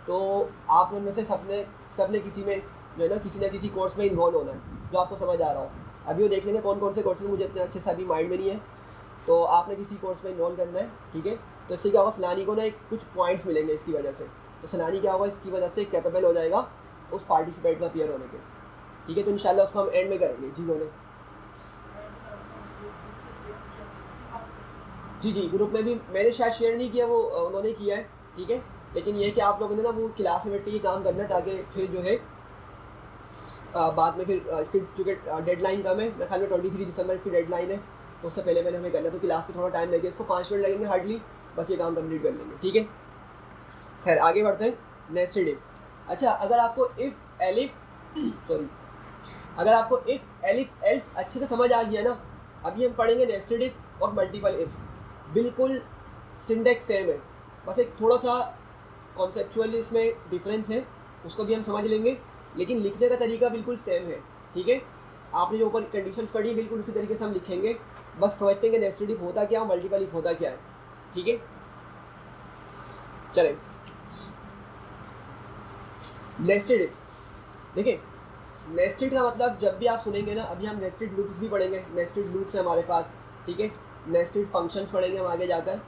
तो आप उनमें से सबने किसी में जो है ना किसी कोर्स में इन्वॉल्व होना है जो आपको समझ आ रहा हो। अभी वो देख लेंगे कौन कौन से कोर्सेज, मुझे इतने अच्छे से अभी माइंड में नहीं है। तो आपने किसी कोर्स में इन्वॉल्व करना है, ठीक है। तो इससे क्या होगा, सलानी को ना एक कुछ पॉइंट्स मिलेंगे इसकी वजह से। तो सलानी क्या होगा, इसकी वजह से कैपेबल हो जाएगा उस पार्टिसिपेट में अपीयर होने के, ठीक है। तो इंशाल्लाह उसको हम एंड में करेंगे। जी बोले। जी ग्रुप में भी मैंने शायद शेयर नहीं किया, वो उन्होंने किया है, ठीक है। लेकिन ये कि आप लोगों ने ना वो क्लास में बैठ के ये काम करना है ताकि फिर जो है बाद में फिर इसकी चूँकि डेडलाइन कम है, मेरे ख्याल में 23 दिसंबर इसकी डेडलाइन है, तो उससे पहले हमें करना है। तो क्लास में थोड़ा टाइम लगेगा, इसको 5 मिनट लगेंगे हार्डली, बस ये काम कंप्लीट कर लेंगे, ठीक है। खैर आगे बढ़ते हैं। Nested if. अच्छा, अगर आपको इफ़ एलिफ एल्स अच्छे से समझ आ गया ना, अभी हम पढ़ेंगे नेस्टेड इफ और मल्टीपल इफ्स। बिल्कुल सिंटेक्स सेम है, बस एक थोड़ा सा कॉन्सेप्चुअली इसमें डिफरेंस है, उसको भी हम समझ लेंगे, लेकिन लिखने का तरीका बिल्कुल सेम है, ठीक है। आपने जो ऊपर कंडीशंस पढ़ी बिल्कुल उसी तरीके से हम लिखेंगे, बस समझते हैं कि नेस्टेड इफ होता क्या है, मल्टीपल इफ होता क्या है, ठीक है। चलें, नेस्टेड इफ देखिए, नेस्टेड का मतलब जब भी आप सुनेंगे ना, अभी हम नेस्टेड लूप्स भी पढ़ेंगे, नेस्टेड लूप्स है हमारे पास, ठीक है। नेस्टेड फंक्शंस पढ़ेंगे हम आगे जाकर।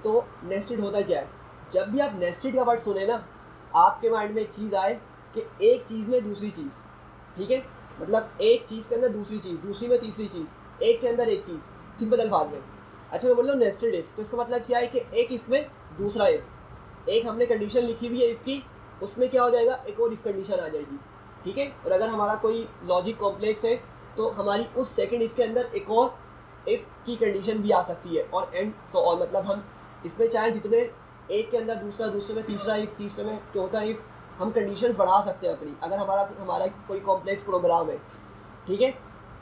तो नेस्टेड होता क्या है, जब भी आप नेस्टेड का वर्ड सुने ना, आपके माइंड में एक चीज़ आए कि एक चीज़ में दूसरी चीज़, ठीक है। मतलब एक चीज़ के अंदर दूसरी चीज़, दूसरी में तीसरी चीज़, एक के अंदर एक चीज़, सिंपल अल्फाज में। अच्छा, मैं बोल रहा हूँ नेस्टेड इफ, तो इसका मतलब क्या है कि एक इफ में दूसरा इफ, एक हमने कंडीशन लिखी हुई है इफ की, उसमें क्या हो जाएगा, एक और इफ कंडीशन आ जाएगी, ठीक है। और अगर हमारा कोई लॉजिक कॉम्प्लेक्स है तो हमारी उस सेकंड इफ के अंदर एक और इफ की कंडीशन भी आ सकती है, और एंड सो ऑन। मतलब हम इसमें चाहे जितने एक के अंदर दूसरा, दूसरे में तीसरा इफ, तीसरे में चौथा इफ, हम कंडीशंस बढ़ा सकते हैं अपनी, अगर हमारा कोई कॉम्प्लेक्स प्रोग्राम है, ठीक है।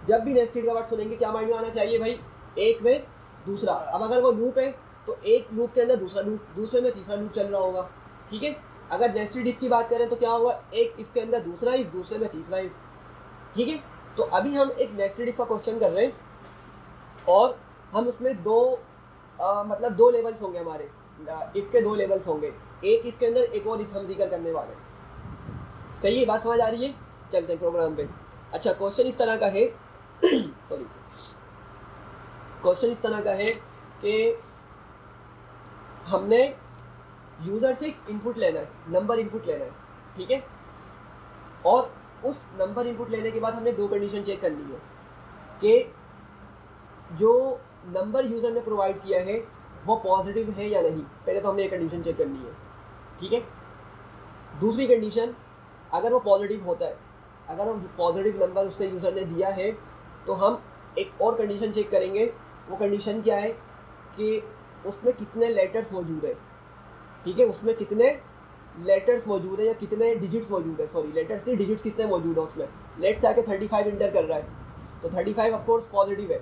जब भी नेस्टेड का वर्ड सुनेंगे क्या माइंड में आना चाहिए भाई, एक में दूसरा। अब अगर वो लूप है तो एक लूप के अंदर दूसरा लूप, दूसरे में तीसरा लूप चल रहा होगा, ठीक है। अगर नेस्टेड इफ की बात करें तो क्या होगा, एक इफ के अंदर दूसरा इफ, दूसरे में तीसरा इफ, ठीक है। तो अभी हम एक नेस्टेड इफ का क्वेश्चन कर रहे हैं, और हम इसमें मतलब दो लेवल्स होंगे हमारे, इफ के 2 लेवल्स होंगे, एक इफ के अंदर एक और इफ हम जिक्र करने वाले हैं। सही है, बात समझ आ रही है। चलते हैं प्रोग्राम पे। अच्छा, क्वेश्चन इस तरह का है सॉरी, क्वेश्चन इस तरह का है कि हमने यूज़र से इनपुट लेना है, नंबर इनपुट लेना है, ठीक है। और उस नंबर इनपुट लेने के बाद हमने 2 कंडीशन चेक करनी है कि जो नंबर यूज़र ने प्रोवाइड किया है वो पॉजिटिव है या नहीं। पहले तो हमने एक कंडीशन चेक करनी है, ठीक है। दूसरी कंडीशन, अगर वो पॉजिटिव होता है, अगर वो पॉजिटिव नंबर उसने यूज़र ने दिया है, तो हम एक और कंडीशन चेक करेंगे। वो कंडीशन क्या है कि उसमें कितने लेटर्स मौजूद है, ठीक है। उसमें कितने लेटर्स मौजूद है या कितने डिजिट्स मौजूद है, सॉरी लेटर्स नहीं, डिजिट्स कितने मौजूद है उसमें। लेट्स से आके 35 इंटर कर रहा है, तो 35 ऑफकोर्स पॉजिटिव है,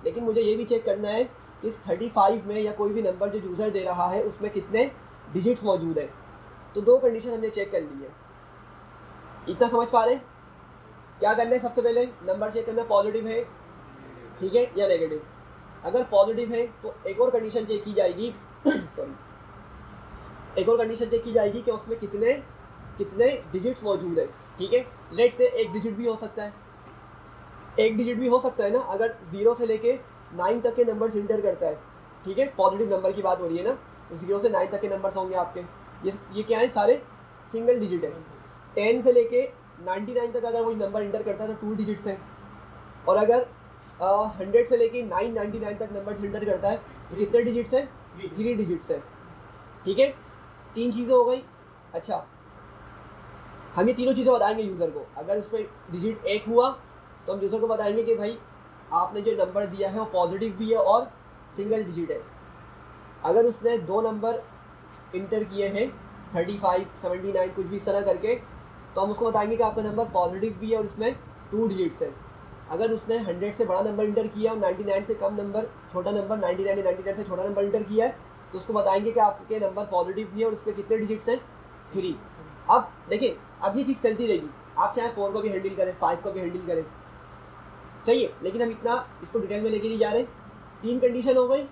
लेकिन मुझे ये भी चेक करना है कि इस 35 में या कोई भी नंबर जो यूज़र दे रहा है उसमें कितने डिजिट्स मौजूद है। तो 2 कंडीशन हमने चेक कर ली है। इतना समझ पा रहे हैं? क्या करना है, सबसे पहले नंबर चेक करना पॉजिटिव है, ठीक है, या नेगेटिव। अगर पॉजिटिव है तो एक और कंडीशन चेक की जाएगी सॉरी, एक और कंडीशन चेक की जाएगी कि उसमें कितने डिजिट्स मौजूद है, ठीक है। लेट से एक डिजिट भी हो सकता है, एक डिजिट भी हो सकता है ना, अगर 0 से लेके 9 तक के नंबर्स इंटर करता है, ठीक है। पॉजिटिव नंबर की बात हो रही है ना, तो 0 से 9 तक के नंबर्स होंगे आपके, ये क्या है, सारे सिंगल डिजिट है। 10 से लेके 99 तक अगर वही नंबर इंटर करता है तो 2 डिजिट्स हैं, और अगर 100 से लेके 999 तक नंबर इंटर करता है तो कितने डिजिट्स हैं, 3 डिजिट्स हैं, ठीक है। 3 चीज़ें हो गई। अच्छा, हम ये तीनों चीज़ें बताएंगे यूज़र को। अगर उसमें डिजिट 1 हुआ तो हम यूज़र को बताएंगे कि भाई आपने जो नंबर दिया है वो पॉजिटिव भी है और सिंगल डिजिट है। अगर उसने 2 नंबर इंटर किए हैं 35, 79 कुछ भी इस तरह करके, तो हम उसको बताएंगे कि आपका नंबर पॉजिटिव भी है और इसमें 2 डिजिट्स है। अगर उसने 100 से बड़ा नंबर इंटर किया और 99 से कम नंबर, छोटा नंबर 99 या 99 से छोटा नंबर इंटर किया है, तो उसको बताएंगे कि आपके नंबर पॉजिटिव भी है और उसमें कितने डिजिट्स हैं, 3। अब देखिए, अब ये चीज़ चलती रहेगी, आप चाहे 4 को भी हैंडल करें, 5 को भी हैंडल करें, सही है, लेकिन हम इतना इसको डिटेल में लेके नहीं जा रहे। 3 कंडीशन हो गई।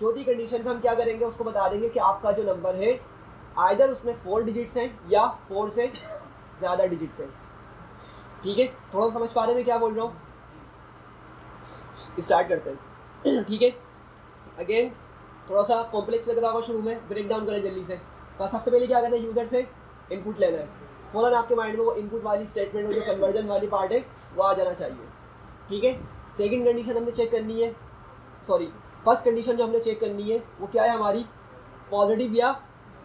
चौथी कंडीशन में हम क्या करेंगे, उसको बता देंगे कि आपका जो नंबर है आइदर उसमें 4 डिजिट्स हैं या 4 से ज़्यादा डिजिट्स हैं। ठीक है, थोड़ा समझ पा रहे हैं मैं क्या बोल रहा हूँ? स्टार्ट करते हैं। ठीक है, अगेन थोड़ा सा कॉम्प्लेक्स लग रहा होगा शुरू में, ब्रेक डाउन करें जल्दी से। तो सबसे पहले क्या करना है, यूज़र से इनपुट लेना है। फ़ौरन आपके माइंड में वो इनपुट वाली स्टेटमेंट, जो कन्वर्जन वाली पार्ट है, वो आ जाना चाहिए। ठीक है, सेकंड कंडीशन हमने चेक करनी है, सॉरी फर्स्ट कंडीशन जो हमने चेक करनी है वो क्या है हमारी, पॉजिटिव या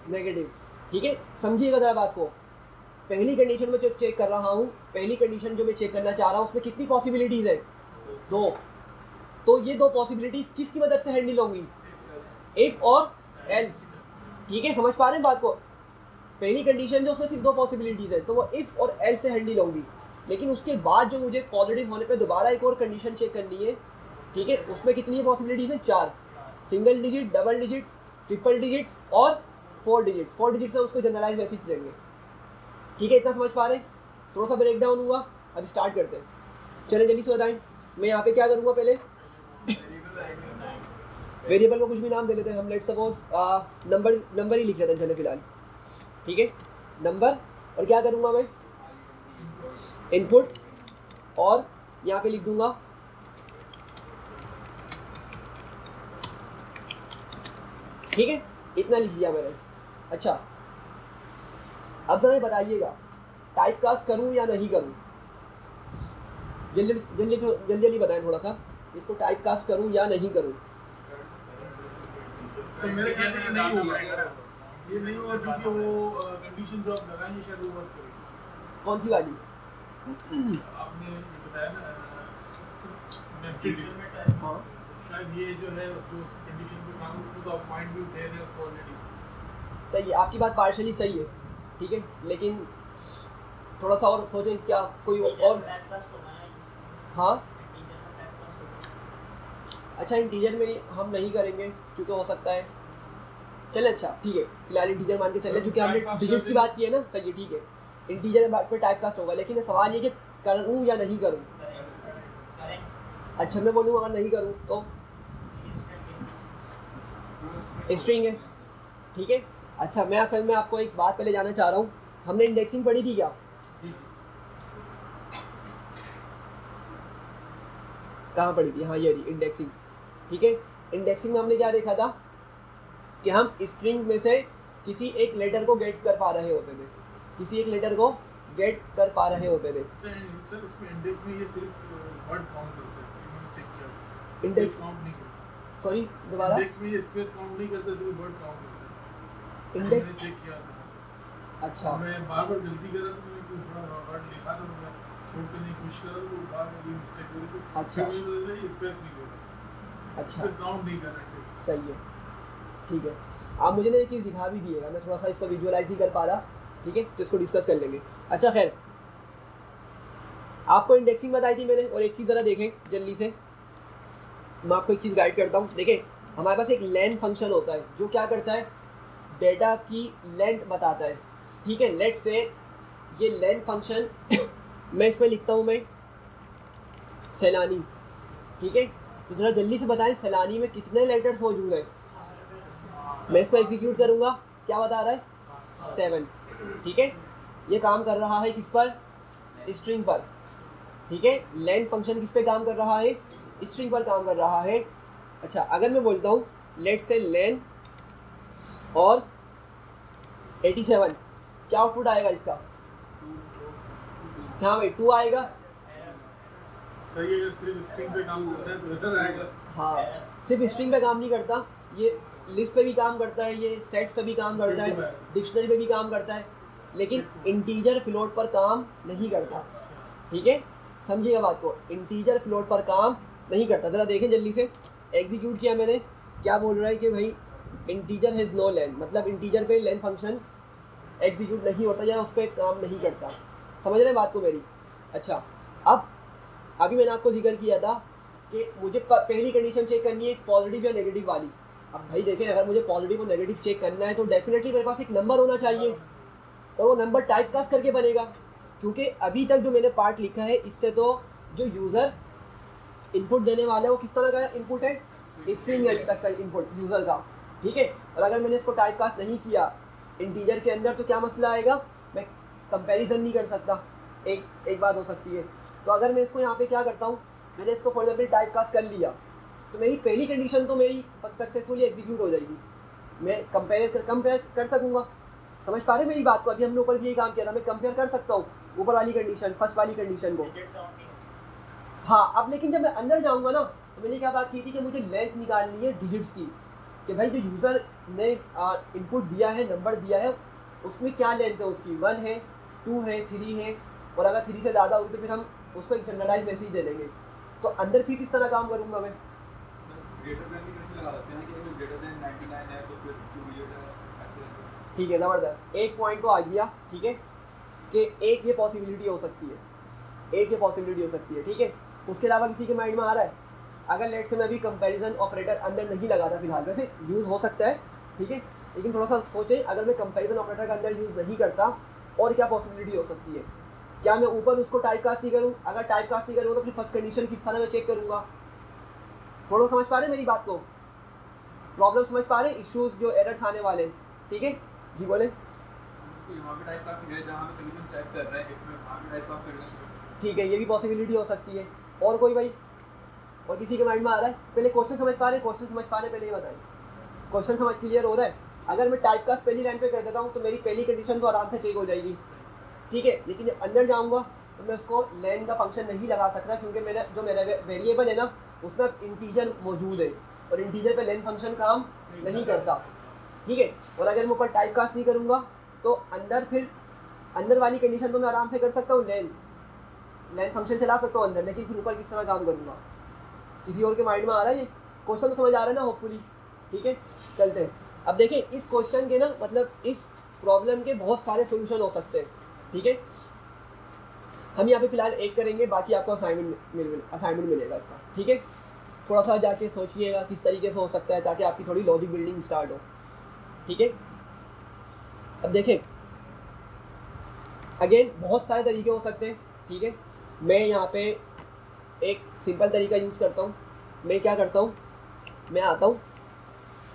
नेगेटिव। ठीक है, समझिएगा ज़रा बात को। पहली कंडीशन में जो चेक कर रहा हूँ, पहली कंडीशन जो मैं चेक करना चाह रहा हूँ, उसमें कितनी पॉसिबिलिटीज़ है, 2। तो ये 2 पॉसिबिलिटीज़ किसकी मदद से हैंडल होंगी, इफ़ और एल्स। ठीक है, समझ पा रहे हैं बात को? पहली कंडीशन जो उसमें सिर्फ 2 पॉसिबिलिटीज़ है, तो वो इफ़ और एल्स से हैंडल होंगी। लेकिन उसके बाद जो मुझे पॉजिटिव होने पे दोबारा एक और कंडीशन चेक करनी है। ठीक है, उसमें कितनी पॉसिबिलिटीज़ हैं, 4। Single digit, double digit, triple digits और 4 डिजिट्स। 4 डिजिट्स में उसको जनरलाइज मैसेज देंगे। ठीक है, इतना समझ पा रहे हैं? थोड़ा सा ब्रेक डाउन हुआ, अब स्टार्ट करते हैं। चलें जल्दी से बताएं। मैं यहाँ पे क्या करूँगा, पहले वेरिएबल को कुछ भी नाम दे लेते हैं हम। लेट्स सपोज नंबर ही लिख लेते हैं चले फिलहाल। ठीक है, नंबर, और क्या करूँगा मैं, इनपुट, और यहाँ पे लिख दूंगा ठीक है, इतना लिख दिया मैंने। अच्छा, अब जरा बताइएगा, टाइप कास्ट करूँ या नहीं करूँ? जल्दी बताएं थोड़ा सा, इसको टाइप कास्ट करूँ या नहीं करूँ? तो मेरे ख्याल से ये नहीं होगा, ये नहीं होगा क्योंकि वो कंडीशन जो आप लगाएंगे शायद वो वर्क करेगी। कौन सी वाली? आपने बताया ना नेस्टेड, हाँ, शायद ये जो है जो कंडीशन पे काम उसको तो आप पॉइंट भी दे रहे हैं ऑलरेडी। सही है, आपकी बात पार्शली सही है। ठीक है, लेकिन थोड़ा सा और सोचें, क्या कोई और? हाँ, अच्छा, इंटीजर में हम नहीं करेंगे क्योंकि हो सकता है, चले अच्छा ठीक है, फिलहाल इंटीजर मान के चले, क्योंकि हमने डिजिट्स की बात की है ना। सही है, ठीक है, इंटीजर पे टाइप कास्ट होगा। लेकिन सवाल ये कि करूँ या नहीं करूँ? अच्छा, मैं बोलूँ अगर नहीं करूँ तो स्ट्रिंग है। ठीक है, अच्छा, मैं असल में आपको एक बात पहले जानना चाह रहा हूँ, हमने इंडेक्सिंग पढ़ी थी क्या? कहाँ पढ़ी थी? हाँ, ये रही इंडेक्सिंग। ठीक है, इंडेक्सिंग में हमने क्या देखा था कि हम स्ट्रिंग में से किसी एक लेटर को गेट कर पा रहे होते थे, किसी एक लेटर को गेट कर पा रहे होते थे। सर उसमें इंडेक्स में ये सिर्फ वर्ड काउंट करता है, मैंने चेक किया। इंडेक्स काउंट नहीं करता, सॉरी दोबारा, इंडेक्स में ये स्पेस काउंट नहीं करता, सिर्फ वर्ड काउंट करता है। इंडेक्स, मैंने चेक किया था। अच्छा, मैं बार-बार गलती कर रहा था, मैंने कुछ थोड़ा वर्ड लिखा था, मैं छोड़ने की कोशिश कर रहा था, तो बार-बार ये मिस्टेक हो रही थी। अच्छा, फिर मुझे पता चला स्पेस नहीं होता, अच्छा, स्पेस काउंट नहीं कर रहा है। सही है, ठीक है। आप मुझे ना ये चीज़ दिखा भी दिएगा, मैं थोड़ा सा इसको विजुअलाइज नहीं कर पा रहा। ठीक है, तो इसको डिस्कस कर लेंगे। अच्छा, खैर, आपको इंडेक्सिंग बताई थी मैंने, और एक चीज़ ज़रा देखें जल्दी से, मैं आपको एक चीज़ गाइड करता हूँ। देखें, हमारे पास एक लेन फंक्शन होता है जो क्या करता है, डेटा की लेंथ बताता है। ठीक है, लेट से ये लेन फंक्शन मैं इसमें लिखता हूँ, मैं सैलानी। ठीक है, तो ज़रा जल्दी से बताएं सैलानी में कितने लेटर्स मौजूद हैं? मैं इसको एग्जीक्यूट करूँगा, क्या बता रहा है, 7। ठीक है, ये काम कर रहा है किस पर, स्ट्रिंग पर। ठीक है, लेन फंक्शन किस पे काम कर रहा है, स्ट्रिंग पर काम कर रहा है। अच्छा, अगर मैं बोलता हूँ लेट से लेन और 87, क्या आउटपुट आएगा इसका? हाँ भाई, 2 आएगा। सही है, सिर्फ स्ट्रिंग पे काम करता है तो इधर आएगा। हाँ, सिर्फ स्ट्रिंग पे काम नहीं करता, ये लिस्ट पे भी काम करता है, ये सेट्स पे भी काम करता है, डिक्शनरी पे भी काम करता है, लेकिन इंटीजर फ्लोट पर काम नहीं करता। ठीक है, समझिएगा बात को, इंटीजर फ्लोट पर काम नहीं करता। ज़रा देखें जल्दी से, एग्जीक्यूट किया मैंने, क्या बोल रहा है कि भाई इंटीजर हैज़ नो लेन, मतलब इंटीजर पे लेन फंक्शन एग्जीक्यूट नहीं होता या उस पर काम नहीं करता। समझ रहे हैं बात को मेरी? अच्छा, अब अभी मैंने आपको जिक्र किया था कि मुझे पहली कंडीशन चेक करनी है पॉजिटिव या नेगेटिव वाली। अब भाई देखें, अगर मुझे पॉजिटिव और नेगेटिव चेक करना है तो डेफिनेटली मेरे पास एक नंबर होना चाहिए, और वो नंबर टाइप कास्ट करके बनेगा, क्योंकि अभी तक जो मैंने पार्ट लिखा है इससे तो जो यूज़र इनपुट देने वाला है वो किस तरह का इनपुट है, स्ट्रिंग है अभी तक का इनपुट यूज़र का, ठीक है। और अगर मैंने इसको टाइप कास्ट नहीं किया इंटीजर के अंदर तो क्या मसला आएगा, मैं कंपैरिजन नहीं कर सकता, एक बात हो सकती है। तो अगर मैं इसको यहाँ पे क्या करता हूँ, मैंने इसको फॉर एग्जाम्पल टाइप कास्ट कर लिया तो मेरी पहली कंडीशन तो मेरी सक्सेसफुली एग्जीक्यूट हो जाएगी, मैं कंपेयर कर सकूँगा। समझ पा रहे मेरी बात को? अभी हमने ऊपर भी यही काम किया था, मैं कंपेयर कर सकता हूँ ऊपर वाली कंडीशन फर्स्ट वाली कंडीशन को। हाँ, अब लेकिन जब मैं अंदर जाऊँगा ना तो मैंने क्या बात की थी कि मुझे लेंथ निकालनी है डिजिट्स की, कि भाई जो यूज़र ने इनपुट दिया है, नंबर दिया है, उसमें क्या लेंथ है उसकी, 1 है, 2 है, 3 है, और अगर 3 से ज़्यादा होगी तो फिर हम उसको एक जनरलाइज मैसेज दे देंगे। तो अंदर फिर किस तरह काम करूँगा मैं, ग्रेटर देन भी कैसे लगा सकते हैं कि वो ग्रेटर देन 99 है तो फिर 2 डिजिट है ऐसे। ठीक है, ज़बरदस्त, एक पॉइंट तो आ गया, ठीक है, कि एक ये पॉसिबिलिटी हो सकती है, एक ये पॉसिबिलिटी हो सकती है, ठीक है। उसके अलावा किसी के माइंड में आ रहा है, अगर लेट से मैं अभी कंपैरिजन ऑपरेटर अंदर नहीं लगाता फिलहाल, वैसे यूज़ हो सकता है, ठीक है, लेकिन थोड़ा सा सोचें, अगर मैं कंपैरिजन ऑपरेटर का अंदर यूज़ नहीं करता और क्या पॉसिबिलिटी हो सकती है, क्या मैं ऊपर उसको टाइप कास्ट नहीं करूँ, अगर टाइप कास्ट नहीं करूँ तो फिर फर्स्ट कंडीशन किस तरह मैं चेक करूँगा। थोड़ा समझ पा रहे हैं मेरी बात को, प्रॉब्लम समझ पा रहे हैं, इश्यूज जो एरर्स आने वाले हैं, ठीक है जी बोले। तो यहाँ पे टाइप कास्ट है जहाँ पे कंडीशन चेक कर रहा है इसमें वहाँ पे टाइप कास्ट कर रहे हैं, ठीक है, ये भी पॉसिबिलिटी हो सकती है। और कोई भाई, और किसी के माइंड में आ रहा है? पहले क्वेश्चन समझ पा रहे हैं, क्वेश्चन समझ पा रहे हैं, पहले ये बताइए, क्वेश्चन समझ क्लियर हो रहा है? अगर मैं टाइप कास्ट पहली लाइन पे कर देता हूँ तो मेरी पहली कंडीशन तो आराम से चेक हो जाएगी, ठीक है, लेकिन जब अंदर जाऊँगा तो मैं उसको लेन का फंक्शन नहीं लगा सकता, क्योंकि मेरा जो मेरा वेरिएबल है ना उसमें इंटीजर मौजूद है और इंटीजर पे लेन फंक्शन काम नहीं करता, ठीक है। और अगर मैं ऊपर टाइप कास्ट नहीं करूँगा तो अंदर फिर अंदर वाली कंडीशन तो मैं आराम से कर सकता हूँ, लेन फंक्शन चला सकता हूँ अंदर, लेकिन फिर ऊपर किस तरह काम करूँगा। किसी और के माइंड में आ रहा है ये क्वेश्चन, तो समझ आ रहा है ना होपफुली, ठीक है। चलते हैं, अब देखें इस क्वेश्चन के ना, मतलब इस प्रॉब्लम के बहुत सारे सोल्यूशन हो सकते हैं, ठीक है। हम यहाँ पे फिलहाल एक करेंगे, बाकी आपको असाइनमेंट मिलेगा इसका, ठीक है। थोड़ा सा जाके सोचिएगा किस तरीके से हो सकता है, ताकि आपकी थोड़ी लॉजिक बिल्डिंग स्टार्ट हो, ठीक है। अब देखें, अगेन बहुत सारे तरीके हो सकते हैं, ठीक है। मैं यहाँ पे एक सिंपल तरीका यूज़ करता हूँ। मैं क्या करता हूँ, मैं आता हूँ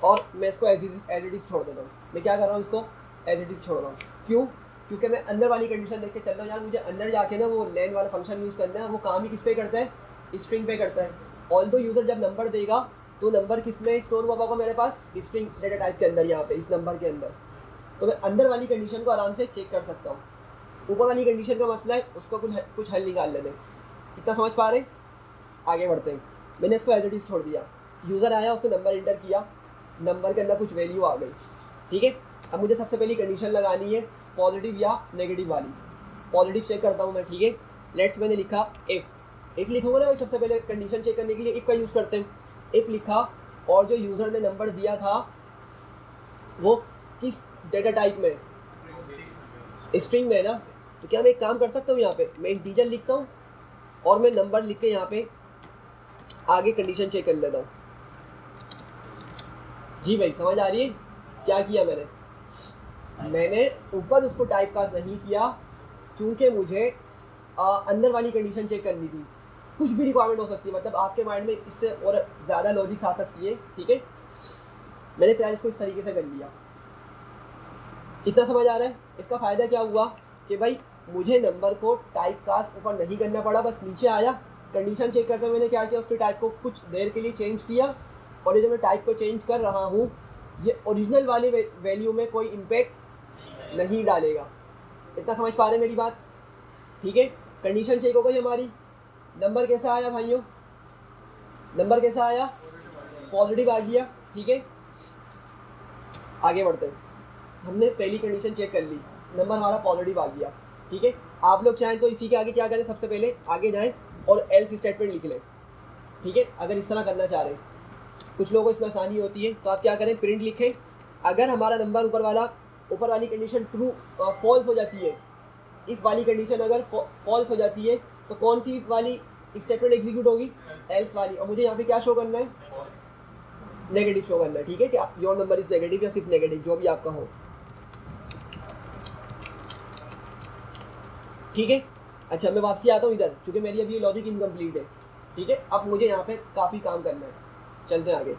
और मैं इसको एज इट इज़ छोड़ देता हूँ। मैं क्या कर रहा हूँ, इसको एज इट इज़ छोड़ रहा हूँ, क्यों? क्योंकि मैं अंदर वाली कंडीशन देख के चल रहा हूँ, यार मुझे अंदर जाके ना वो लेन वाला फंक्शन यूज़ करना है, वो काम ही किस पे करता है, स्ट्रिंग पे करता है। ऑल्दो यूज़र जब नंबर देगा तो नंबर किस में स्टोर हुआ होगा मेरे पास, स्ट्रिंग डेटा टाइप के अंदर, यहाँ पे इस नंबर के अंदर। तो मैं अंदर वाली कंडीशन को आराम से चेक कर सकता हूँ। ऊपर वाली कंडीशन का मसला है, उसको कुछ हल निकाल लेते हैं। इतना समझ पा रहे? आगे बढ़ते हैं। मैंने इसको एज इट इज़ छोड़ दिया, यूज़र आया, उसने नंबर इंटर किया, नंबर के अंदर कुछ वैल्यू आ गई, ठीक है। अब मुझे सबसे पहली कंडीशन लगानी है पॉजिटिव या नेगेटिव वाली। पॉजिटिव चेक करता हूँ मैं, ठीक है। लेट्स मैंने लिखा इफ़ लिखूँगा ना भाई, सबसे पहले कंडीशन चेक करने के लिए इफ़ का यूज़ करते हैं। इफ़ लिखा और जो यूज़र ने नंबर दिया था वो किस डेटा टाइप में, स्ट्रिंग में है ना। तो क्या मैं एक काम कर सकता हूँ, यहाँ पे मैं इंटीजर लिखता हूँ और मैं नंबर लिख के यहाँ पे आगे कंडीशन चेक कर लेता हूँ। जी भाई समझ आ रही है क्या किया मैंने ऊपर उसको टाइप कास्ट नहीं किया, क्योंकि मुझे अंदर वाली कंडीशन चेक करनी थी। कुछ भी रिक्वायरमेंट हो सकती है, मतलब आपके माइंड में इससे और ज़्यादा लॉजिक्स आ सकती है, ठीक है। मैंने फिलहाल इसको इस तरीके से कर लिया। इतना समझ आ रहा है? इसका फ़ायदा क्या हुआ कि भाई मुझे नंबर को टाइप कास्ट ऊपर नहीं करना पड़ा, बस नीचे आया, कंडीशन चेक करते हुए मैंने क्या किया, उसके टाइप को कुछ देर के लिए चेंज किया, और ये जो मैं टाइप को चेंज कर रहा हूँ ये ओरिजिनल वाली वैल्यू में कोई इम्पैक्ट नहीं डालेगा। इतना समझ पा रहे हैं मेरी बात? ठीक है, कंडीशन चेक हो गई हमारी। नंबर कैसा आया भाइयों, नंबर कैसा आया, पॉजिटिव आ गया, ठीक है। आगे बढ़ते हैं। हमने पहली कंडीशन चेक कर ली, नंबर हमारा पॉजिटिव आ गया, ठीक है। आप लोग चाहें तो इसी के आगे क्या करें, सबसे पहले आगे जाएं और एल्स स्टेटमेंट लिख लें, ठीक है, अगर इस तरह करना चाह रहे हैं, कुछ लोगों को इसमें आसानी होती है, तो आप क्या करें, प्रिंट लिखें, अगर हमारा नंबर ऊपर वाली कंडीशन ट्रू फॉल्स हो जाती है, इफ़ वाली कंडीशन अगर फॉल्स हो जाती है, तो कौन सी वाली स्टेटमेंट एग्जीक्यूट होगी, एल्स वाली, और मुझे यहाँ पे क्या शो करना है, नेगेटिव शो करना है, ठीक है, कि योर नंबर इज नेगेटिव या सिर्फ नेगेटिव, जो भी आपका हो, ठीक है। अच्छा, मैं वापसी आता हूँ इधर, क्योंकि मेरी अभी ये लॉजिक इनकम्प्लीट है, ठीक है। अब मुझे यहाँ पे काफ़ी काम करना है, चलते हैं आगे।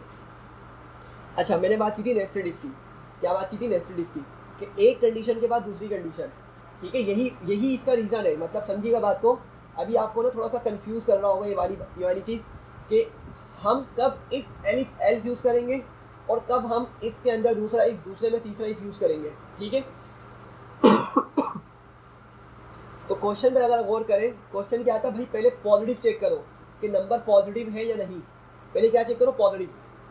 अच्छा, मैंने बात की थी नेस्टेड इफ की, क्या बात की थी, नेस्टेड इफ की, कि एक कंडीशन के बाद दूसरी कंडीशन, ठीक है, यही इसका रीज़न है, मतलब समझिएगा बात को। अभी आपको ना थोड़ा सा कंफ्यूज कर रहा होगा ये वाली चीज़, कि हम कब इफ़ एल्स यूज़ करेंगे और कब हम इफ़ के अंदर दूसरा इफ़, दूसरे में तीसरा इफ़ यूज़ करेंगे, ठीक है। तो क्वेश्चन पर अगर गौर करें, क्वेश्चन क्या था भाई, पहले पॉजिटिव चेक करो कि नंबर पॉजिटिव है या नहीं, पहले क्या चेक करो, पॉजिटिव,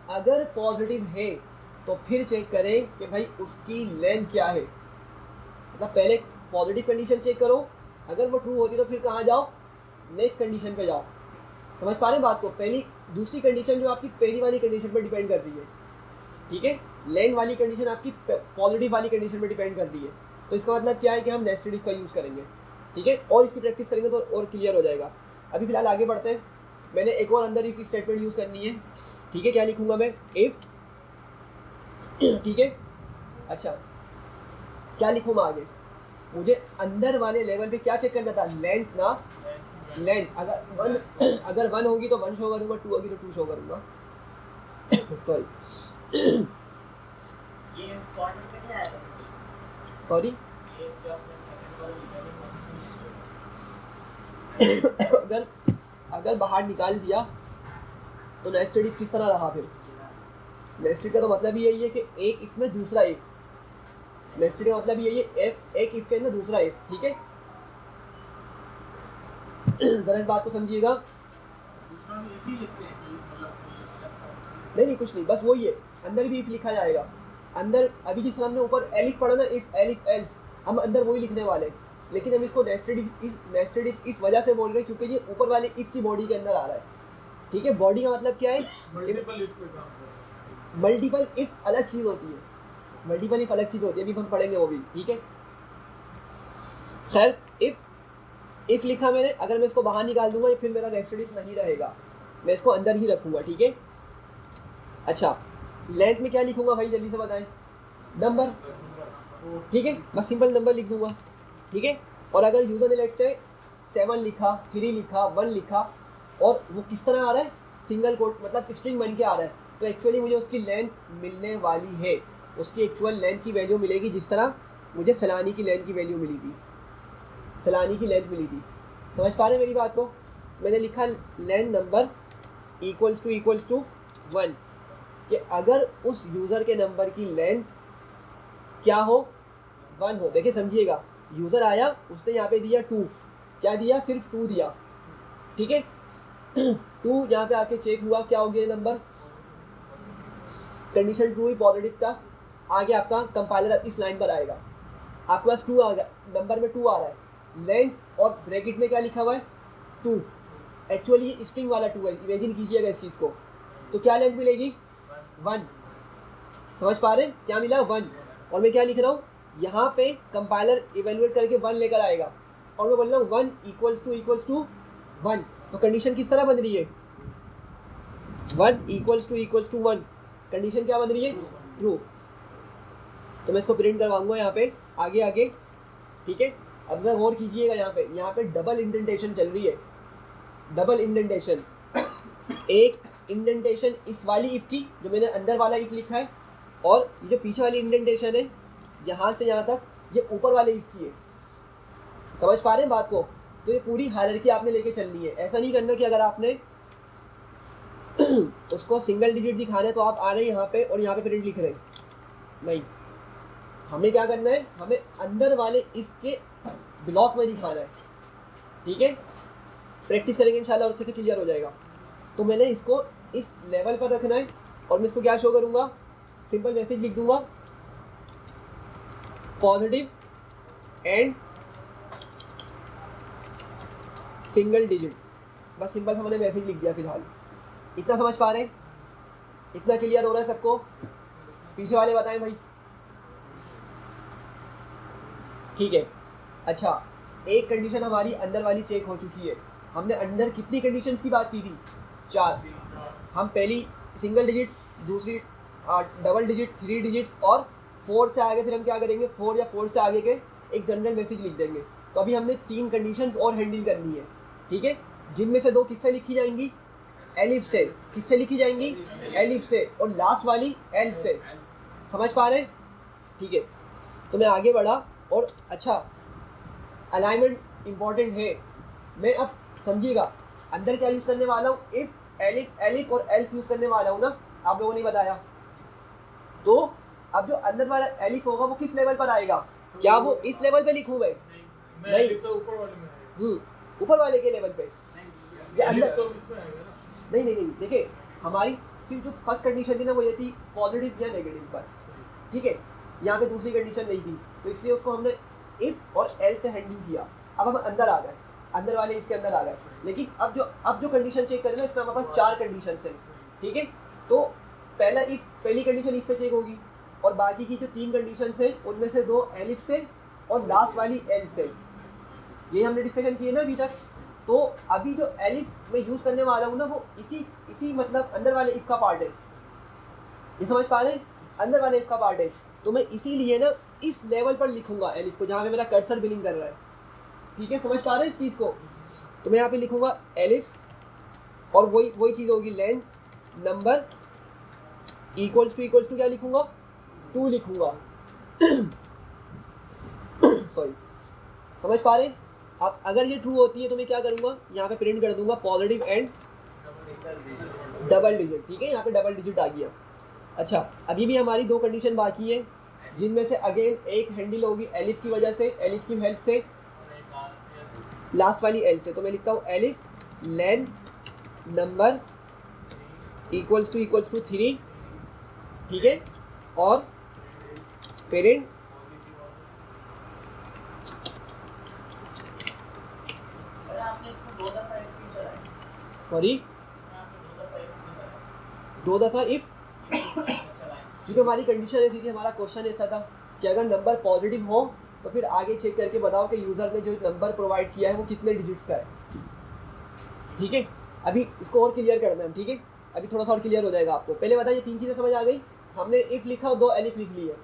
अगर पॉजिटिव है तो फिर चेक करें कि भाई उसकी लेंथ क्या है, मतलब पहले पॉजिटिव कंडीशन चेक करो, अगर वो ट्रू होती तो फिर कहाँ जाओ, नेक्स्ट कंडीशन पे जाओ। समझ पा रहे हैं बात को, दूसरी कंडीशन जो आपकी पहली वाली कंडीशन पर डिपेंड कर रही है, ठीक है, लेंथ वाली कंडीशन आपकी पॉजिटिव वाली कंडीशन पर डिपेंड कर रही है, तो इसका मतलब क्या है कि हम नेस्टेड इफ का यूज़ करेंगे, ठीक है, और इसकी प्रैक्टिस करेंगे तो और क्लियर हो जाएगा। अभी फिलहाल आगे बढ़ते हैं, मैंने एक और अंदर इफ स्टेटमेंट यूज़ करनी है, ठीक है, क्या लिखूंगा मैं, इफ़, ठीक है। अच्छा, क्या लिखूँ मैं आगे, मुझे अंदर वाले लेवल पे क्या चेक करना था, लेंथ ना, लेंथ, अगर वन होगी तो वन शो करूँगा, टू होगी तो टू शो करूँगा, सॉरी अगर बाहर निकाल दिया तो नेस्टेड इफ किस तरह रहा, फिर नेस्टेड का तो मतलब ही यही है कि एक इफ में दूसरा इफ, नेस्टेड का मतलब यही है एक इफ के अंदर दूसरा इफ, ठीक है। जरा इस बात को समझिएगा, नहीं कुछ नहीं, बस वही है, अंदर भी इफ लिखा जाएगा, अंदर अभी जिस हमने ऊपर एलिफ पढ़ा ना, इफ एलिफ एल्स, हम अंदर वही लिखने वाले, लेकिन हम इसको नेस्टेड इफ इस वजह से बोल रहे हैं क्योंकि ये ऊपर वाले इफ की बॉडी के अंदर आ रहा है, ठीक है। बॉडी का मतलब क्या है, मल्टीपल इफ अलग चीज़ होती है, मल्टीपल इफ अलग चीज़ होती है, अभी हम पढ़ेंगे वो भी, ठीक है। खैर, इफ लिखा मैंने, अगर मैं इसको बाहर निकाल दूंगा फिर मेरा नेस्टेड इफ नहीं रहेगा, मैं इसको अंदर ही रखूंगा, ठीक है। अच्छा, लेंथ में क्या लिखूंगा भाई, जल्दी से बताएं, नंबर, ठीक है, बस सिंपल नंबर लिख दूंगा, ठीक है। और अगर यूजर ने लेट से 7 लिखा, 3 लिखा, 1 लिखा, और वो किस तरह आ रहा है, सिंगल कोट, मतलब स्ट्रिंग बन के आ रहा है, तो एक्चुअली मुझे उसकी लेंथ मिलने वाली है, उसकी एक्चुअल लेंथ की वैल्यू मिलेगी, जिस तरह मुझे सलानी की लेंथ की वैल्यू मिली थी, सलानी की लेंथ मिली थी। समझ पा रहे हैं मेरी बात को, मैंने लिखा लेंथ नंबर इक्वल्स टू 1, कि अगर उस यूज़र के नंबर की लेंथ क्या हो, 1 हो। देखिए समझिएगा, यूज़र आया, उसने यहाँ पे दिया 2, क्या दिया, सिर्फ 2 दिया, ठीक है। 2 यहाँ पे आके चेक हुआ, क्या हो गया नंबर, कंडीशन ट्रू ही पॉजिटिव था, आगे आपका कंपाइलर अब इस लाइन पर आएगा, आपके पास 2 आ गया, नंबर में 2 आ रहा है, लेंथ और ब्रैकेट में क्या लिखा हुआ है, 2, एक्चुअली ये स्ट्रिंग वाला 2 है, इमेजिन कीजिएगा इस चीज़ को, तो क्या लेंथ मिलेगी, 1। समझ पा रहे हैं, क्या मिला, 1, और मैं क्या लिख रहा हूँ, यहाँ पे कंपाइलर इवेलुएट करके 1 लेकर आएगा, और मैं बोल रहा हूँ 1 इक्वल्स टू 1, तो कंडीशन किस तरह बन रही है, 1 इक्वल्स टू 1, कंडीशन क्या बन रही है, ट्रू। तो मैं इसको प्रिंट करवाऊंगा यहाँ पे आगे, ठीक है। अब जरा गौर कीजिएगा, यहाँ पे डबल इंडेंटेशन चल रही है, डबल इंडेंटेशन, एक इंडेंटेशन इस वाली इफ की, जो मैंने अंदर वाला इफ लिखा है, और ये जो पीछे वाली इंडेंटेशन है यहाँ से यहाँ तक, ये ऊपर वाले इफ की है। समझ पा रहे हैं बात को, तो ये पूरी हायरार्की आपने लेके चलनी है, ऐसा नहीं करना कि अगर आपने उसको सिंगल डिजिट दिखाना है तो आप आ रहे हैं यहाँ पे और यहाँ पे प्रिंट लिख रहे हैं, नहीं, हमें क्या करना है, हमें अंदर वाले इफ के ब्लॉक में दिखाना है, ठीक है। प्रैक्टिस करेंगे इंशाल्लाह और अच्छे से क्लियर हो जाएगा। तो मैंने इसको इस लेवल पर रखना है, और मैं इसको क्या शो करूँगा, सिंपल मैसेज लिख दूंगा, पॉजिटिव एंड सिंगल डिजिट, बस सिंपल सा मैंने मैसेज लिख दिया फिलहाल, इतना समझ पा रहे हैं? इतना क्लियर हो रहा है सबको? पीछे वाले बताएं भाई। ठीक है। अच्छा, एक कंडीशन हमारी अंदर वाली चेक हो चुकी है। हमने अंदर कितनी कंडीशंस की बात की थी? 4। हम पहली सिंगल डिजिट, दूसरी डबल डिजिट, 3 डिजिट्स और 4 से आगे फिर हम क्या करेंगे, 4 या 4 से आगे के एक जनरल मैसेज लिख देंगे। तो अभी हमने 3 कंडीशंस और हैंडल करनी है, ठीक है, जिनमें से 2 किससे लिखी जाएंगी? एलिफ से। किससे लिखी जाएंगी? एलिफ से। और लास्ट वाली एल से। समझ पा रहे हैं? ठीक है, तो मैं आगे बढ़ा और अच्छा अलाइनमेंट इंपॉर्टेंट है। मैं अब समझिएगा अंदर क्या यूज़ करने वाला हूँ, इफ, एलिफ, एलिफ और एल्स यूज़ करने वाला हूँ ना, आप लोगों ने बताया। तो अब जो अंदर वाला एलिफ होगा वो किस लेवल पर आएगा? क्या वो इस लेवल पे लिखूँ मैं? नहीं, ऊपर वाले में ऊपर वाले के लेवल पे ये अंदर तो इसमें आएगा ना। नहीं, देखिए हमारी सिर्फ जो फर्स्ट कंडीशन थी ना वो ये थी पॉजिटिव या नेगेटिव पर, ठीक है। यहाँ पे दूसरी कंडीशन नहीं थी, तो इसलिए उसको हमने इफ और एल से हैंडल किया। अब हम अंदर आ गए, अंदर वाले इसके अंदर आ गए। लेकिन अब जो कंडीशन चेक करें ना, इसमें हमारे पास 4 कंडीशन है, ठीक है। तो पहली कंडीशन इससे चेक होगी और बाकी की जो 3 कंडीशन है उनमें से 2 एलिफ से और लास्ट वाली एल से। ये हमने डिस्कशन किए ना अभी तक। तो अभी जो एलिफ मैं यूज़ करने वाला हूँ ना वो इसी मतलब अंदर वाले इफ का पार्ट है। ये समझ पा रहे हैं? अंदर वाले इफ का पार्ट है। तो मैं इसीलिए ना इस लेवल पर लिखूंगा एलिफ को, जहाँ पे मेरा कर्सर बिलिंग कर रहा है, ठीक है। समझ पा रहे हैं इस चीज़ को? तो मैं यहाँ पे लिखूंगा एलिफ और वही चीज़ होगी, लेंथ नंबर इक्वल्स टू क्या लिखूंगा? 2 लिखूंगा। सॉरी, समझ पा रहे हैं? अब अगर ये ट्रू होती है तो मैं क्या करूँगा, यहाँ पे प्रिंट कर दूंगा पॉजिटिव एंड डबल डिजिट, ठीक है। यहाँ पे डबल डिजिट आ गया। अच्छा, अभी भी हमारी 2 कंडीशन बाकी है, जिनमें से अगेन एक हैंडल होगी एलिफ की वजह से, एलिफ की हेल्प से, लास्ट वाली एल से। तो मैं लिखता हूँ elif len number equals to 3, ठीक है, और पेरेंट सॉरी 2 दफ़ा इफ, क्योंकि हमारी कंडीशन ऐसी थी, हमारा क्वेश्चन ऐसा था कि अगर नंबर पॉजिटिव हो तो फिर आगे चेक करके बताओ कि यूज़र ने जो नंबर प्रोवाइड किया है वो कितने डिजिट्स का है, ठीक है। अभी इसको और क्लियर करना है, ठीक है। अभी थोड़ा सा और क्लियर हो जाएगा आपको। पहले बताइए 3 चीज़ें समझ आ गई? हमने इफ लिखा और 2 एलिफ लिख ली है।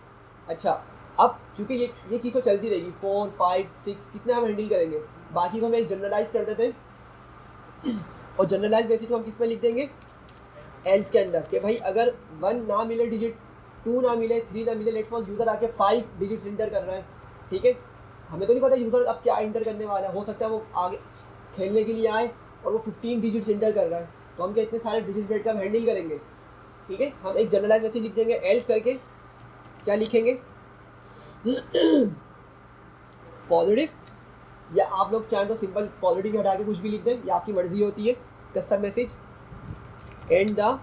अच्छा, अब क्योंकि ये चीज़ तो चलती रहेगी, 4, 5, 6 कितने हम हैंडल करेंगे, बाकी को हम एक जनरलाइज कर देते हैं। और जनरलाइज बेसिस को हम किस में लिख देंगे? एल्स के अंदर, कि भाई अगर 1 ना मिले डिजिट, 2 ना मिले, 3 ना मिले, लेट्स सपोज यूज़र आके 5 डिजिट्स इंटर कर रहा है, ठीक है। हमें तो नहीं पता यूज़र अब क्या इंटर करने वाला है, हो सकता है वो आगे खेलने के लिए आए और वो 15 डिजिट्स इंटर कर रहा है, तो हम क्या इतने सारे डिजिट्स बैठ कर हम हैंडल करेंगे, ठीक है। हम एक जनरलाइज मैसेज लिख देंगे एल्स करके, क्या लिखेंगे? पॉजिटिव, या आप लोग चाहें तो सिंपल पॉजिटिव हटा के कुछ भी लिख दें, ये आपकी मर्जी होती है। Custom message and the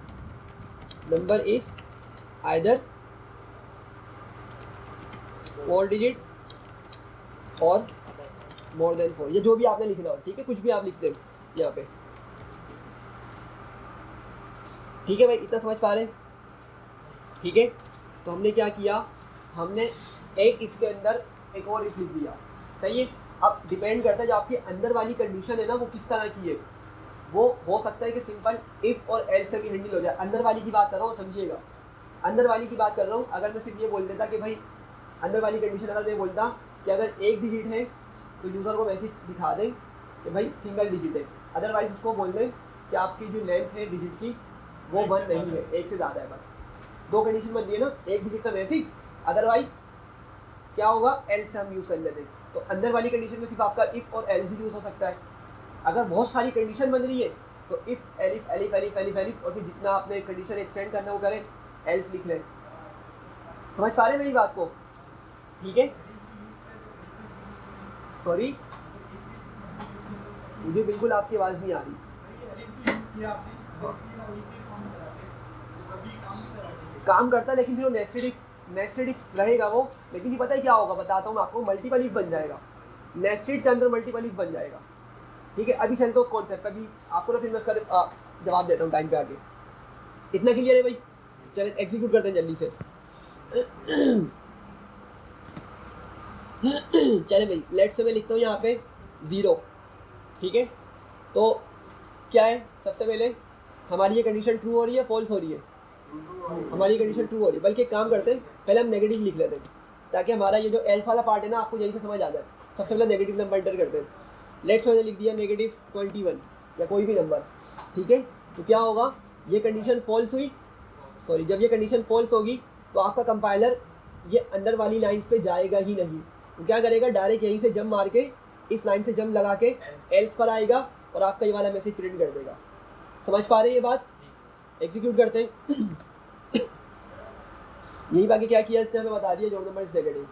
number is either 4 digit और मोर देन 4, ये जो भी आपने लिखना हो, ठीक है, कुछ भी आप लिख दें यहाँ पे, ठीक है भाई। इतना समझ पा रहे हैं? ठीक है। तो हमने क्या किया, हमने एक इसके अंदर एक और इफ लिख दिया, सही है। अब डिपेंड करता है जो आपकी अंदर वाली कंडीशन है ना वो किस तरह की है। वो हो सकता है कि सिंपल इफ और एल से भी हैंडल हो जाए। अंदर वाली की बात कर रहा हूँ, समझिएगा, अंदर वाली की बात कर रहा हूँ। अगर मैं सिर्फ ये बोल देता कि भाई अंदर वाली कंडीशन, अगर मैं बोलता कि अगर 1 डिजिट है तो यूज़र को मैसेज दिखा दें कि भाई सिंगल डिजिट है, अदरवाइज उसको बोल दें कि आपकी जो लेंथ है डिजिट की वो 1 नहीं है, 1 से ज़्यादा है, बस 2 कंडीशन बन दी है ना, 1 डिजिट का मैसेज, अदरवाइज क्या होगा, एल से हम यूज़ कर लेते हैं। तो अंदर वाली कंडीशन में सिर्फ आपका इफ और एल्स भी यूज़ हो सकता है। अगर बहुत सारी कंडीशन बन रही है तो if, elif, elif, elif, elif, elif, और फिर जितना आपने कंडीशन एक्सटेंड करना वो करें, एल्स लिख लें। समझ पा रहे हैं मेरी बात को? ठीक है। सॉरी, मुझे बिल्कुल आपकी आवाज़ नहीं आ रही। काम करता है लेकिन फिर वो नेस्टेड इफ रहेगा वो, लेकिन ये पता है क्या होगा, बताता हूँ मैं आपको, मल्टीपल इफ बन जाएगा। नेस्टेड के अंदर मल्टीपल इफ बन जाएगा, ठीक है, अभी चलते हैं उस कॉन्सेप्ट पर, अभी आपको ना फिर मैं उसका जवाब देता हूँ टाइम पे आके। इतना क्लियर है भाई? चलिए एग्जीक्यूट करते हैं जल्दी से। चले भाई, लेट्स से मैं लिखता हूँ यहाँ पे 0, ठीक है। तो क्या है, सबसे पहले हमारी ये कंडीशन ट्रू हो रही है फॉल्स हो रही है? हमारी कंडीशन ट्रू हो रही है। बल्कि एक काम करते हैं, पहले हम नेगेटिव लिख लेते हैं ताकि हमारा ये जो एल्स वाला पार्ट है ना आपको यहीं से समझ आ जाए। सबसे पहले नेगेटिव नंबर एंटर करते हैं। लेट्स मैंने लिख दिया -21 या कोई भी नंबर, ठीक है। तो क्या होगा, ये कंडीशन फॉल्स हुई, सॉरी, जब ये कंडीशन फॉल्स होगी तो आपका कंपाइलर ये अंदर वाली लाइंस पे जाएगा ही नहीं। तो क्या करेगा, डायरेक्ट यहीं से जंप मार के इस लाइन से जंप लगा के एल्स पर आएगा और आपका ये वाला मैसेज प्रिंट कर देगा। समझ पा रहे हैं ये बात? एग्जीक्यूट करते हैं। यही बाकी क्या किया इसने हमें बता दिया, जोड़ नंबर इज नेगेटिव,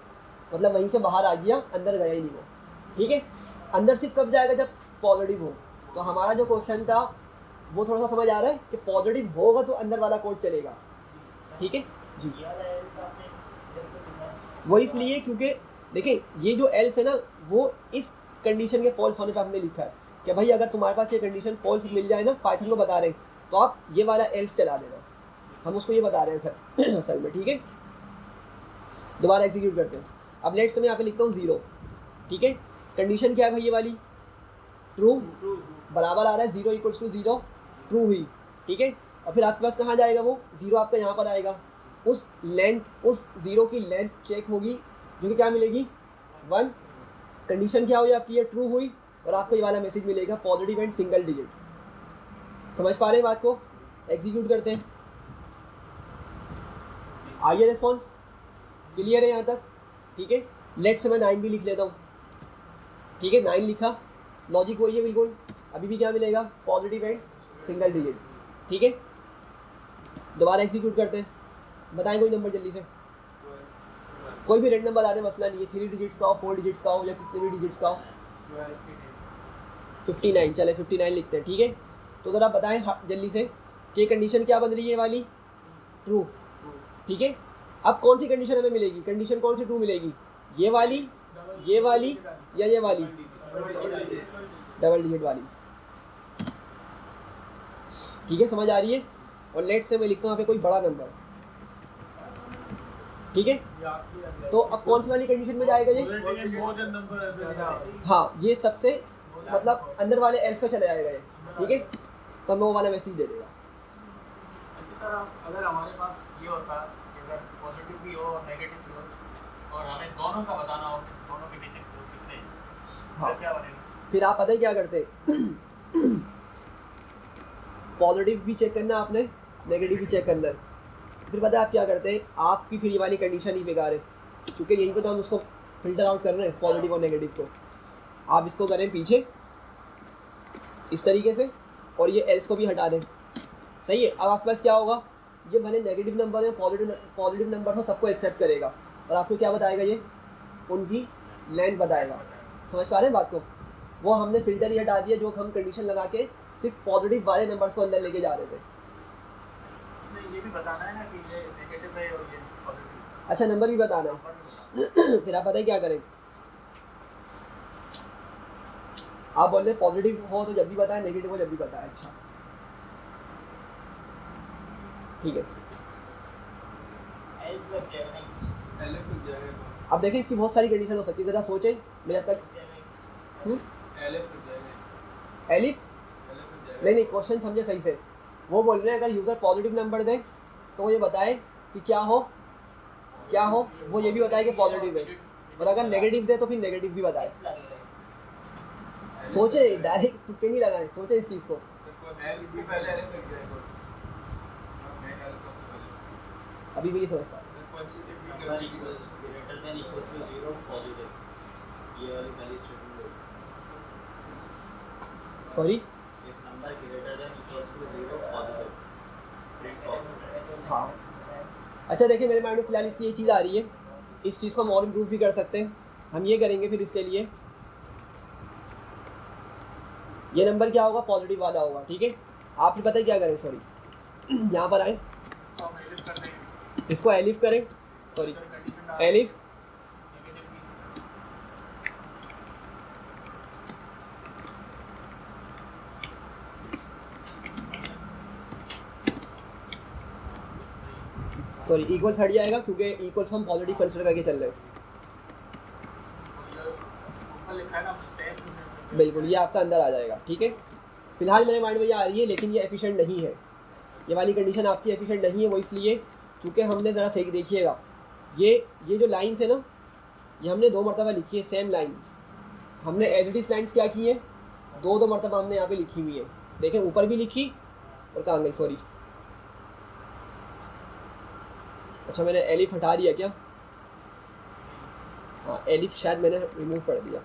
मतलब वहीं से बाहर आ गया, अंदर गया ही नहीं वो, ठीक है। अंदर सिर्फ कब जाएगा, जब पॉजिटिव हो। तो हमारा जो क्वेश्चन था वो थोड़ा सा समझ आ रहा है कि पॉजिटिव होगा तो अंदर वाला कोड चलेगा, ठीक है जी। वो इसलिए क्योंकि देखिए ये जो एल्स है ना वो इस कंडीशन के फॉल्स होने पर हमने लिखा है कि भाई अगर तुम्हारे पास ये कंडीशन फॉल्स मिल जाए ना, पाइथन को बता रहे हैं तो आप ये वाला एल्स चला देना, हम उसको ये बता रहे हैं सर असल में, ठीक है। दोबारा एग्जीक्यूट करते हैं। अब लेट्स से मैं यहाँ पे लिखता हूँ 0, ठीक है। कंडीशन क्या है भाई, ये वाली ट्रू बराबर आ रहा है 0 = 0, ट्रू हुई, ठीक है। और फिर आपके पास कहाँ जाएगा वो 0, आपका यहाँ पर आएगा, उस लेंथ, उस 0 की लेंथ चेक होगी जो कि क्या मिलेगी 1। कंडीशन क्या हुई आपकी, ये ट्रू हुई और आपको ये वाला मैसेज मिलेगा पॉजिटिव एंड सिंगल डिजिट। समझ पा रहे हैं बात को? एग्जीक्यूट करते हैं। आइए रिस्पॉन्स क्लियर है यहाँ तक, ठीक है। लेट्स से मैं 9 भी लिख लेता हूँ, ठीक है। 9 लिखा, लॉजिक वही है बिल्कुल, अभी भी क्या मिलेगा पॉजिटिव एंड सिंगल डिजिट, ठीक है। दोबारा एग्जीक्यूट करते हैं, बताएं कोई नंबर जल्दी से, कोई भी रेंडम बता दें, मसला नहीं है, 3 डिजिट्स का हो, 4 डिजिट्स का हो या कितने भी डिजिट्स का हो। 59, चले 59 लिखते हैं, ठीक है। तो ज़रा बताएं जल्दी से कि कंडीशन क्या बन रही है वाली, ट्रू, ठीक है। अब कौन सी कंडीशन हमें मिलेगी, कंडीशन कौन सी ट्रू मिलेगी, ये वाली या ये वाली, डबल डिजिट वाली, ठीक है। समझ आ रही है? और लेट से मैं लिखता हूँ यहाँ पे कोई बड़ा नंबर, ठीक है। तो अब कौन सी वाली कंडीशन में जाएगा ये, हाँ ये सबसे मतलब अंदर वाले एल्स पे चले जाएगा ये, ठीक है। तो हमें वो वाला मैसेज दे देगा। अच्छा सर, अगर हमारे पास ये होता कि अगर पॉजिटिव भी हो और नेगेटिव भी हो और हमें दोनों का बताना हो कि दोनों के बीच कितने हैं, हाँ, क्या बनेगा? फिर आप पता है क्या करते, पॉजिटिव भी चेक करना आपने, नेगेटिव भी चेक करना है। फिर पता है आप क्या करते हैं, आपकी फिर ये वाली कंडीशन ही बेकार है, क्योंकि यहीं पे तो हम उसको फिल्टर आउट कर रहे हैं पॉजिटिव और नेगेटिव को। आप इसको करें पीछे इस तरीके से और ये एल्स को भी हटा दें, सही है। अब आपके पास क्या होगा, ये भले नेगेटिव नंबर है, पॉजिटिव नंबर हो, सबको एक्सेप्ट करेगा और आपको क्या बताएगा, ये उनकी लेंथ बताएगा। समझ पा रहे हैं बात को? वो हमने फिल्टर ही हटा दिया जो हम कंडीशन लगा के सिर्फ पॉजिटिव वाले नंबर्स को अंदर लेके जा रहे थे। ये भी बताना है ना कि ये नेगेटिव है और ये पॉजिटिव। अच्छा, नंबर भी बताना है। फिर आप पता है क्या करें, आप बोल रहे पॉजिटिव हो तो जब भी बताएं, नेगेटिव हो जब भी बताएं। अच्छा ठीक है। अब देखें इसकी बहुत सारी कंडीशन हो सकती है, ज़रा सोचें मैं जब तक एलिफ नहीं क्वेश्चन समझे सही से। वो बोल रहे हैं अगर यूज़र पॉजिटिव नंबर दे तो वो ये बताए कि क्या हो, वो ये भी बताए कि पॉजिटिव है, और अगर नेगेटिव दे तो फिर नेगेटिव भी बताए। सोचे, डायरेक्ट तुक्के नहीं लगाए, सोचे इस चीज़ को। अभी भी नहीं समझ पा सॉरी। हाँ अच्छा, देखिए मेरे माइंड में फिलहाल इसकी ये चीज़ आ रही है, इस चीज़ को हम और इम्प्रूव भी कर सकते हैं। हम ये करेंगे फिर इसके लिए, ये नंबर क्या होगा, पॉजिटिव वाला होगा, ठीक है। आप भी पता है क्या करें, सॉरी यहाँ पर आए, इसको एलिफ करें, सॉरी एलिफ, सॉरी इक्वल्स हट जाएगा क्योंकि इक्वल्स हम ऑलरेडी कंसिडर करके चल रहे हैं। ऊपर लिखा है ना सेम बिल्कुल ये आपका अंदर आ जाएगा, ठीक है। फिलहाल मेरे माइंड में ये आ रही है, लेकिन ये एफिशिएंट नहीं है, ये वाली कंडीशन आपकी एफिशिएंट नहीं है। वो इसलिए चूँकि हमने ज़रा सही देखिएगा, ये जो लाइन्स है ना, ये हमने 2 मरतबा लिखी है सेम लाइन्स। हमने एज इट इज लाइन्स क्या की है, 2 मरतबा हमने यहाँ पे लिखी हुई है। देखें ऊपर भी लिखी और कहाँ गई, सॉरी अच्छा मैंने एलिफ हटा दिया क्या, हाँ एलिफ शायद मैंने रिमूव कर दिया।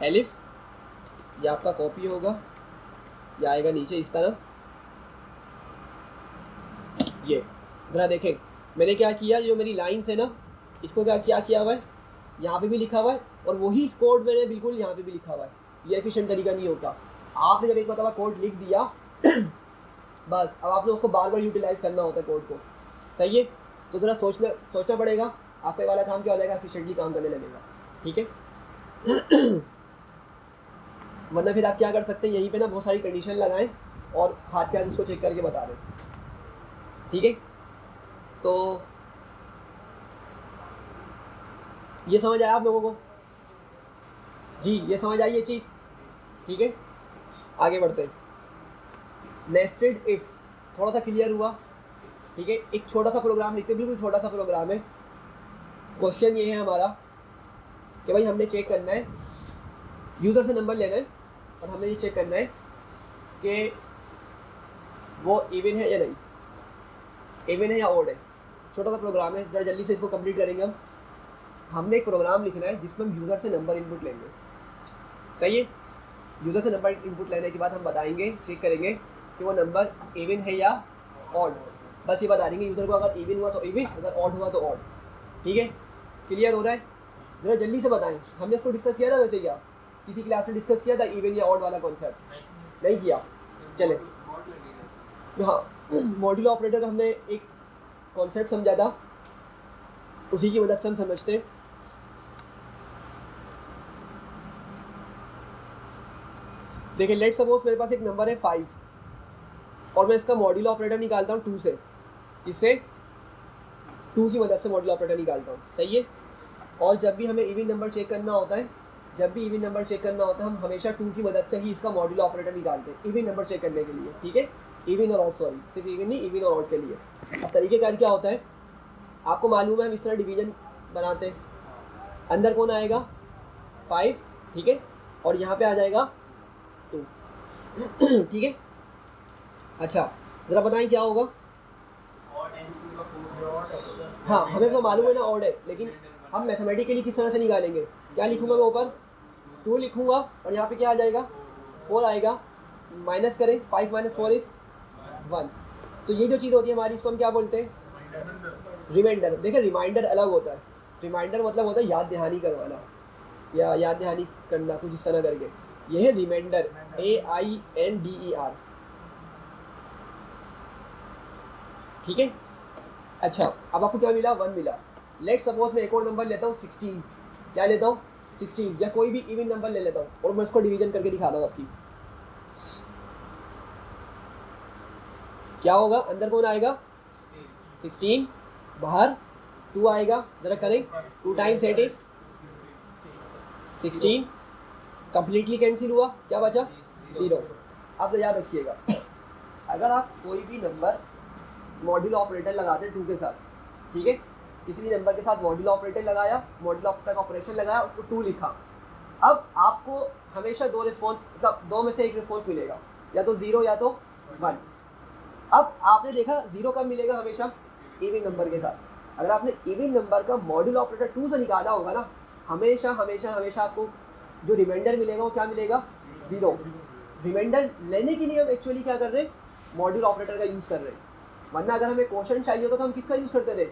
एलिफ ये आपका कॉपी होगा, ये आएगा नीचे इस तरह। ये ज़रा देखें मैंने क्या किया, जो मेरी लाइन्स है ना इसको क्या किया हुआ है, यहाँ पे भी लिखा हुआ है और वही इस कोड मैंने बिल्कुल यहाँ पे भी लिखा हुआ है। ये एफिशिएंट तरीका नहीं होता। आपने जब एक मरतबा कोड लिख दिया बस अब आपने उसको बार बार यूटिलाइज़ करना होता है कोड को, सही है। तो ज़रा सोचना पड़ेगा, आपका वाला काम क्या हो जाएगा, एफिशिएंटली काम करने लगेगा, ठीक है। वरना फिर आप क्या कर सकते हैं, यहीं पे ना बहुत सारी कंडीशन लगाएं और हाथ के हाथ उसको चेक करके बता दें, ठीक है। तो ये समझ आया आप लोगों को? जी ये समझ आई ये चीज़, ठीक है। आगे बढ़ते हैं। नेस्टेड इफ थोड़ा सा क्लियर हुआ, ठीक है। एक छोटा सा प्रोग्राम लिखते हैं, बिल्कुल छोटा सा प्रोग्राम है। क्वेश्चन ये है हमारा कि भाई हमने चेक करना है, यूज़र से नंबर लेना है और हमने ये चेक करना है कि वो इवन है या नहीं, इवन है या ऑड है। छोटा सा प्रोग्राम है, जरा जल्दी से इसको कंप्लीट करेंगे हम। हमने एक प्रोग्राम लिखना है जिसमें हम यूज़र से नंबर इनपुट लेंगे, सही है। यूज़र से नंबर इनपुट लेने के बाद हम बताएंगे, चेक करेंगे कि वो नंबर इवन है या ऑड। बस ये बता देंगे यूज़र को, अगर इवन हुआ तो इवन, अगर ऑड हुआ तो ऑड, ठीक है। क्लियर हो रहा है? ज़रा जल्दी से बताएं। हमने इसको डिस्कस किया था वैसे, क्या किसी क्लास में डिस्कस किया था इवन या ऑड वाला कॉन्सेप्ट? नहीं किया, चले। हाँ मॉड्यूल ऑपरेटर का हमने एक कॉन्सेप्ट समझा था, उसी की मदद से हम समझते हैं। देखिए लेट सपोज मेरे पास एक नंबर है 5 और मैं इसका मॉड्यूल ऑपरेटर निकालता हूँ 2 से, इससे 2 की मदद से मॉड्यूल ऑपरेटर निकालता हूँ, सही है। और जब भी हमें इवन नंबर चेक करना होता है, हम हमेशा 2 की मदद से ही इसका मॉड्यूल ऑपरेटर निकालते हैं इवन नंबर चेक करने के लिए, ठीक है। इवन और ऑड, सॉरी सिर्फ इवन नहीं, इवन और ऑड के लिए। अब तरीक़ेकार क्या होता है आपको मालूम है, हम इस तरह डिवीजन बनाते हैं। अंदर कौन आएगा 5, ठीक है, और यहाँ पे आ जाएगा 2, ठीक है। अच्छा ज़रा बताएं क्या होगा। हाँ हमें तो मालूम है ना ऑड है, लेकिन हम मैथमेटिकली किस तरह से निकालेंगे। क्या लिखूंगा मैं ऊपर 2 लिखूंगा और यहाँ पे क्या आ जाएगा 4 आएगा, माइनस करें 5 - 4 = 1। तो ये जो चीज़ होती है हमारी, इसको हम क्या बोलते हैं, रिमाइंडर। देखिए रिमाइंडर अलग होता है, रिमाइंडर मतलब होता है याद दहानी करवाना या याद दहानी करना कुछ इस तरह करके। ये है रिमाइंडर, AINDER, ठीक है। अच्छा अब आपको क्या मिला, 1 मिला। लेट सपोज मैं एक और नंबर लेता हूँ 16, क्या लेता हूँ 16, या कोई भी इवन नंबर ले लेता हूँ और मैं इसको डिवीजन करके दिखाता हूँ आपकी। क्या होगा, अंदर कौन आएगा 16, बाहर 2 आएगा। ज़रा करें, 2 टाइम्स 8 = 16, कम्प्लीटली कैंसिल हुआ, क्या बचा 0। आप तो याद रखिएगा अगर आप कोई भी नंबर मॉड्यूल ऑपरेटर लगाते हैं 2 के साथ, ठीक है, किसी भी नंबर के साथ मॉड्यूल ऑपरेटर लगाया, मॉड्यूल ऑपरेटर का ऑपरेशन लगाया, उसको 2 लिखा, अब आपको हमेशा 2 रिस्पॉन्स, मतलब 2 में से एक रिस्पॉन्स मिलेगा, या तो 0 या तो 1। अब आपने देखा 0 कब मिलेगा, हमेशा इवन नंबर के साथ। अगर आपने इवन नंबर का मॉड्यूल ऑपरेटर 2 से निकाला होगा ना, हमेशा हमेशा हमेशा आपको जो रिमाइंडर मिलेगा वो क्या मिलेगा 0। रिमाइंडर लेने के लिए हम एक्चुअली क्या कर रहे हैं, मॉड्यूल ऑपरेटर का यूज़ कर रहे हैं। वरना अगर हमें क्वेश्चन चाहिए होता तो हम किसका यूज़ करते थे,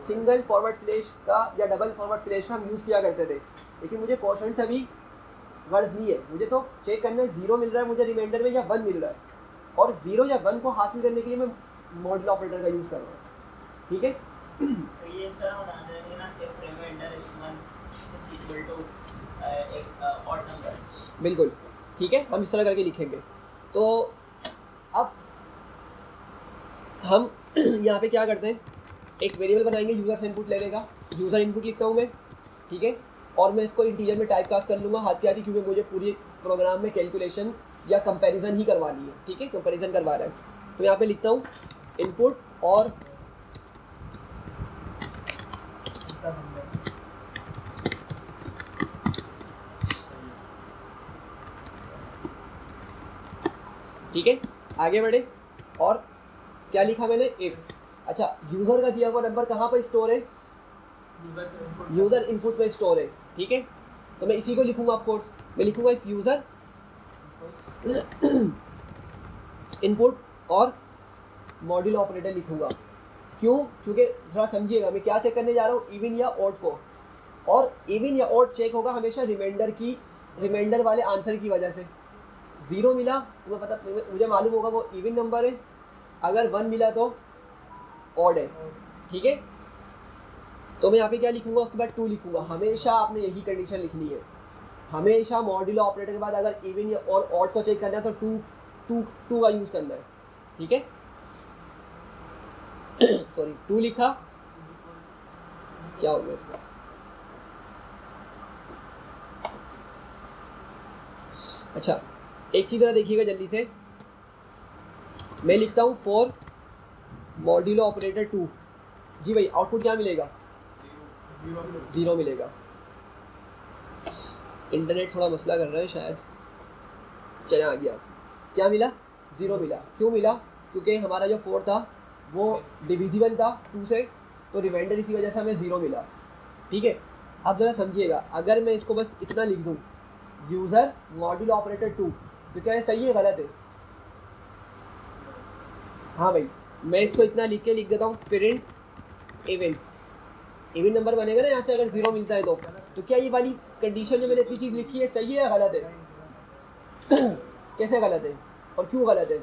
सिंगल फॉरवर्ड स्लैश का या डबल फॉरवर्ड स्लैश का हम यूज़ किया करते थे। लेकिन मुझे क्वेश्चन से अभी गर्ज नहीं है, मुझे तो चेक करना है 0 मिल रहा है मुझे रिमाइंडर में या 1 मिल रहा है, और 0 या 1 को हासिल करने के लिए मैं मॉड्यूल ऑपरेटर का यूज़ कर रहा हूँ, ठीक है। तो ये इस तरह बना देंगे ना कि रिमाइंडर इज इक्वल टू एक ऑड नंबर, बिल्कुल ठीक है, हम इस तरह करके लिखेंगे। तो अब हम यहाँ पे क्या करते हैं, एक वेरिएबल बनाएंगे यूज़र से इनपुट लेने का, यूज़र इनपुट लिखता हूँ मैं, ठीक है, और मैं इसको इंटीजर में टाइप कास्ट कर लूँगा हाथ के हाथ ही, क्योंकि मुझे पूरी प्रोग्राम में कैलकुलेशन या कंपैरिजन ही करवानी है, ठीक है, कंपैरिजन करवा रहा है। तो यहाँ पे लिखता हूँ इनपुट और ठीक है, आगे बढ़े। और क्या लिखा मैंने, इफ। अच्छा, यूज़र का दिया हुआ नंबर कहाँ पर स्टोर है, यूज़र इनपुट में स्टोर है, ठीक है। तो मैं इसी को लिखूंगा, ऑफ कोर्स मैं लिखूंगा इफ यूज़र इनपुट और मॉड्यूल ऑपरेटर लिखूंगा। क्यों, क्योंकि थोड़ा समझिएगा मैं क्या चेक करने जा रहा हूँ, इवन या ऑड को, और इवन या ऑड चेक होगा हमेशा रिमाइंडर वाले आंसर की वजह से। 0 मिला तो मैं पता, मुझे मालूम होगा वो इवन नंबर है, अगर 1 मिला तो ऑड है, ठीक है। तो मैं यहाँ पे क्या लिखूंगा, उसके बाद 2 लिखूंगा। हमेशा आपने यही कंडीशन लिखनी है, हमेशा मॉड्यूल ऑपरेटर के बाद अगर इवन या और ऑड को चेक करना है तो 2 का यूज़ करना है, ठीक है। सॉरी, 2 लिखा, क्या हो गया इसका, अच्छा एक चीज़ ज़रा देखिएगा जल्दी से, मैं लिखता हूँ फॉर मॉड्यूल ऑपरेटर 2। जी भाई, आउटपुट क्या मिलेगा, 0 मिलेगा। इंटरनेट थोड़ा मसला कर रहा है शायद, चले आ गया। क्या मिला, 0 मिला। क्यों मिला, क्योंकि हमारा जो 4 था वो डिविजिबल था 2 से, तो रिमाइंडर इसी वजह से हमें 0 मिला, ठीक है। अब ज़रा समझिएगा, अगर मैं इसको बस इतना लिख दूँ, यूज़र मॉड्यूल ऑपरेटर 2, तो क्या ये सही है गलत है, हाँ भाई, मैं इसको इतना लिख देता हूँ, प्रिंट इवन नंबर बनेगा ना यहाँ से, अगर 0 मिलता है तो क्या ये वाली कंडीशन जो मैंने इतनी चीज़ लिखी है सही है या गलत है? कैसे गलत है और क्यों गलत है?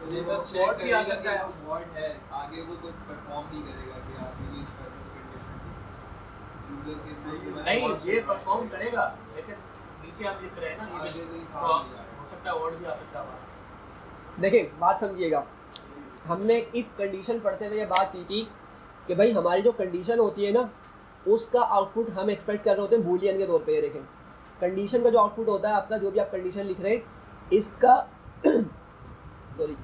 ये बस चेक करेगा कि वो वर्ड है, आगे वो कुछ परफॉर्म नहीं करेगा कि आप ये कंडीशन नहीं, ये परफॉर्म करेगा, लेकिन नीचे आप लिख रहे हैं ना, ये तो हो सकता है वर्ड भी आ सकता है। देखिए बात समझिएगा, हमने इस कंडीशन पढ़ते हुए ये बात की थी कि भाई हमारी जो कंडीशन होती है ना, उसका आउटपुट हम एक्सपेक्ट कर रहे होते हैं बूलियन के तौर पे। ये देखें, कंडीशन का जो आउटपुट होता है आपका, जो भी आप कंडीशन लिख रहे हैं, इसका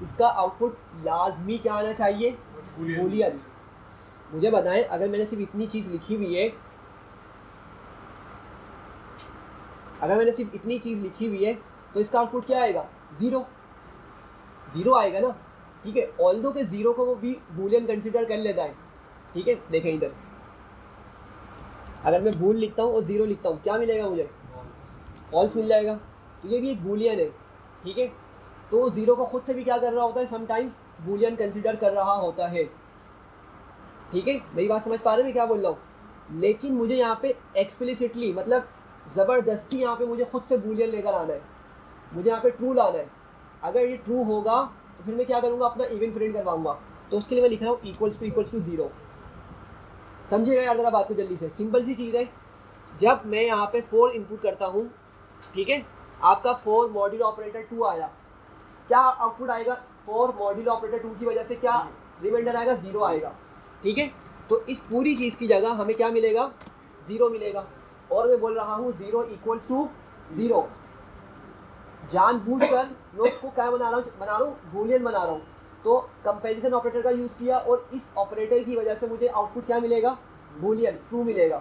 इसका आउटपुट लाजमी क्या आना चाहिए, बूलियन। मुझे बताएं, अगर मैंने सिर्फ इतनी चीज़ लिखी हुई है, तो इसका आउटपुट क्या आएगा, 0 आएगा ना, ठीक है। ऑल्दो के 0 को वो भी बूलियन कंसिडर कर लेता है, ठीक है। देखें इधर, अगर मैं बूल लिखता हूँ और 0 लिखता हूँ, क्या मिलेगा मुझे, फॉल्स मिल जाएगा। तो ये भी एक बूलियन है, ठीक है। तो 0 को खुद से भी क्या कर रहा होता है, समटाइम्स बूलियन कंसिडर कर रहा होता है, ठीक है। मेरी बात समझ पा रहे हैं मैं क्या बोल रहा हूँ? लेकिन मुझे यहाँ पे एक्सप्लिसिटली, मतलब ज़बरदस्ती यहाँ पे मुझे खुद से बूलियन लेकर आना है, मुझे यहाँ पे ट्रू लाना है। अगर ये ट्रू होगा तो फिर मैं क्या करूँगा, अपना इवन प्रिंट करवाऊँगा। तो उसके लिए मैं लिख रहा हूँ इक्वल्स टू 0। समझिएगा यार ज़रा बात को जल्दी से, सिंपल सी चीज़ है। जब मैं यहाँ पे 4 इनपुट करता हूँ, ठीक है, आपका 4 मॉड्यूल ऑपरेटर 2 आया, क्या आउटपुट आएगा, 4 मॉड्यूल ऑपरेटर 2 की वजह से क्या रिमाइंडर आएगा, 0 आएगा, ठीक है। तो इस पूरी चीज़ की जगह हमें क्या मिलेगा, 0 मिलेगा। और मैं बोल रहा हूँ 0 इक्वल्स टू 0, जानबूझकर नोट को क्या बना रहा हूँ, बूलियन बना रहा हूँ। तो कंपैरिजन ऑपरेटर का यूज़ किया और इस ऑपरेटर की वजह से मुझे आउटपुट क्या मिलेगा, बूलियन, ट्रू मिलेगा।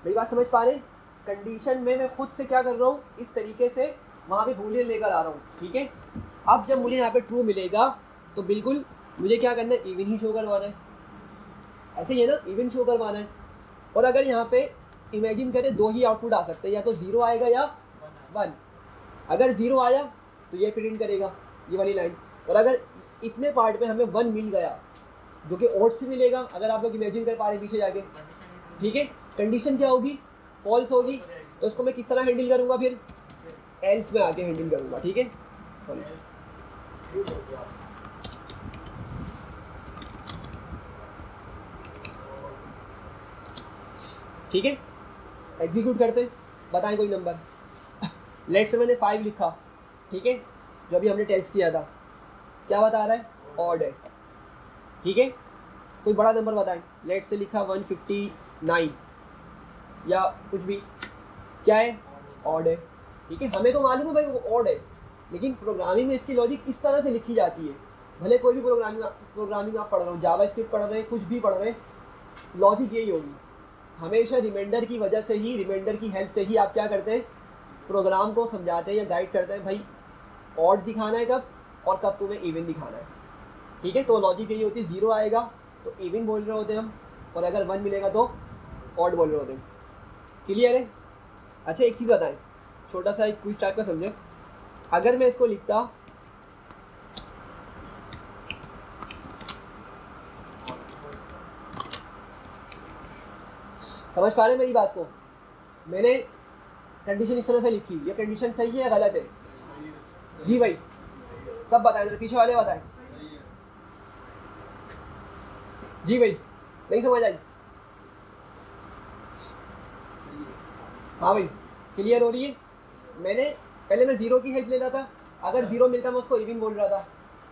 मेरी बात समझ पा रहे हैं? कंडीशन में मैं खुद से क्या कर रहा हूँ, इस तरीके से वहाँ पे बूलियन लेकर आ रहा हूँ, ठीक है। अब जब मुझे यहाँ पे ट्रू मिलेगा तो बिल्कुल मुझे क्या करना है, इवन ही शो करवाना है, ऐसे ही है ना, इवन शो करवाना है। और अगर यहाँ पे इमेजिन करें 2 ही आउटपुट आ सकते हैं, या तो 0 आएगा या 1। अगर 0 आया तो ये प्रिंट करेगा, ये वाली लाइन। और अगर इतने पार्ट में हमें 1 मिल गया, जो कि ऑड से मिलेगा, अगर आप लोग इमेजिन कर पा रहे पीछे जाके, ठीक है, कंडीशन क्या होगी, फॉल्स होगी। तो उसको मैं किस तरह हैंडल करूँगा, फिर एल्स में आके हैंडल करूँगा, ठीक है। सॉरी, ठीक है, एग्जीक्यूट करते हैं, बताएं कोई नंबर। लेट से मैंने 5 लिखा, ठीक है, जो अभी हमने टेस्ट किया था। क्या बता रहा है, ऑड है, ठीक है। कोई बड़ा नंबर बताएं, लेट से लिखा 159 या कुछ भी, क्या है, ऑड है, ठीक है। हमें तो मालूम है भाई वो ऑड है, लेकिन प्रोग्रामिंग में इसकी लॉजिक इस तरह से लिखी जाती है। भले कोई भी प्रोग्रामिंग आप पढ़ रहे हो, जावास्क्रिप्ट पढ़ रहे हैं, कुछ भी पढ़ रहे हैं, लॉजिक यही होगी। हमेशा रिमाइंडर की वजह से ही, रिमाइंडर की हेल्प से ही आप क्या करते हैं, प्रोग्राम को समझाते हैं या गाइड करते हैं, भाई ऑड दिखाना है कब और कब तुम्हें इवन दिखाना है, ठीक है। तो लॉजिक यही होती है, 0 आएगा तो इवन बोल रहे होते हैं हम, और अगर 1 मिलेगा तो ऑड बोल रहे होते हैं। क्लियर है? अच्छा एक चीज़ बताएं, छोटा सा एक क्विज टाइप का समझे। अगर मैं इसको लिखता समझ पा रहे हैं मेरी बात को, मैंने कंडीशन इस तरह से लिखी, ये कंडीशन सही है या गलत है? जी भाई सब बताएं, जरा पीछे वाले बताएं। जी भाई नहीं समझ आई? हाँ भाई क्लियर हो रही है? पहले मैं 0 की हेल्प ले रहा था, अगर 0 मिलता मैं उसको इवन बोल रहा था,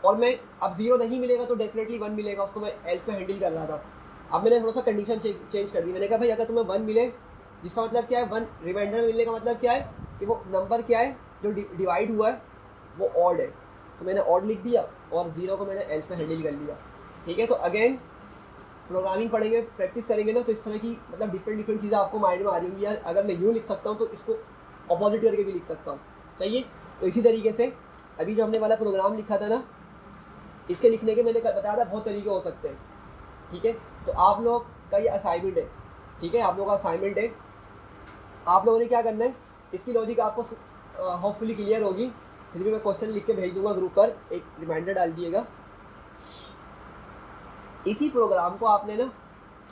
और मैं अब 0 नहीं मिलेगा तो डेफिनेटली 1 मिलेगा, उसको मैं एल्स में हैंडल कर रहा था। अब मैंने थोड़ा सा कंडीशन चेंज कर दी, मैंने कहा भाई अगर तुम्हें 1 मिले, जिसका मतलब क्या है, 1 रिमाइंडर मिलने का मतलब क्या है कि वो नंबर क्या है जो डिवाइड हुआ है वो ऑड है, तो मैंने ऑड लिख दिया और 0 को मैंने एल्स में हैंडल कर लिया, ठीक है। तो अगेन प्रोग्रामिंग पढ़ेंगे, प्रैक्टिस करेंगे ना, तो इस तरह की मतलब डिफरेंट चीज़ें आपको माइंड में आ रही होंगी, यार अगर मैं यूँ लिख सकता हूँ तो इसको अपोजिट करके भी लिख सकता हूँ, सही है। तो इसी तरीके से अभी जो हमने वाला प्रोग्राम लिखा था ना, इसके लिखने के मैंने बताया था बहुत तरीके हो सकते हैं, ठीक है। तो आप लोग का ये असाइनमेंट है, ठीक है, आप लोगों का असाइनमेंट है, आप लोगों ने क्या करना है, इसकी लॉजिक आपको होपफुली क्लियर होगी। फिर भी मैं क्वेश्चन लिख के भेज दूंगा ग्रुप पर, एक रिमाइंडर डाल दिएगा। इसी प्रोग्राम को आपने ना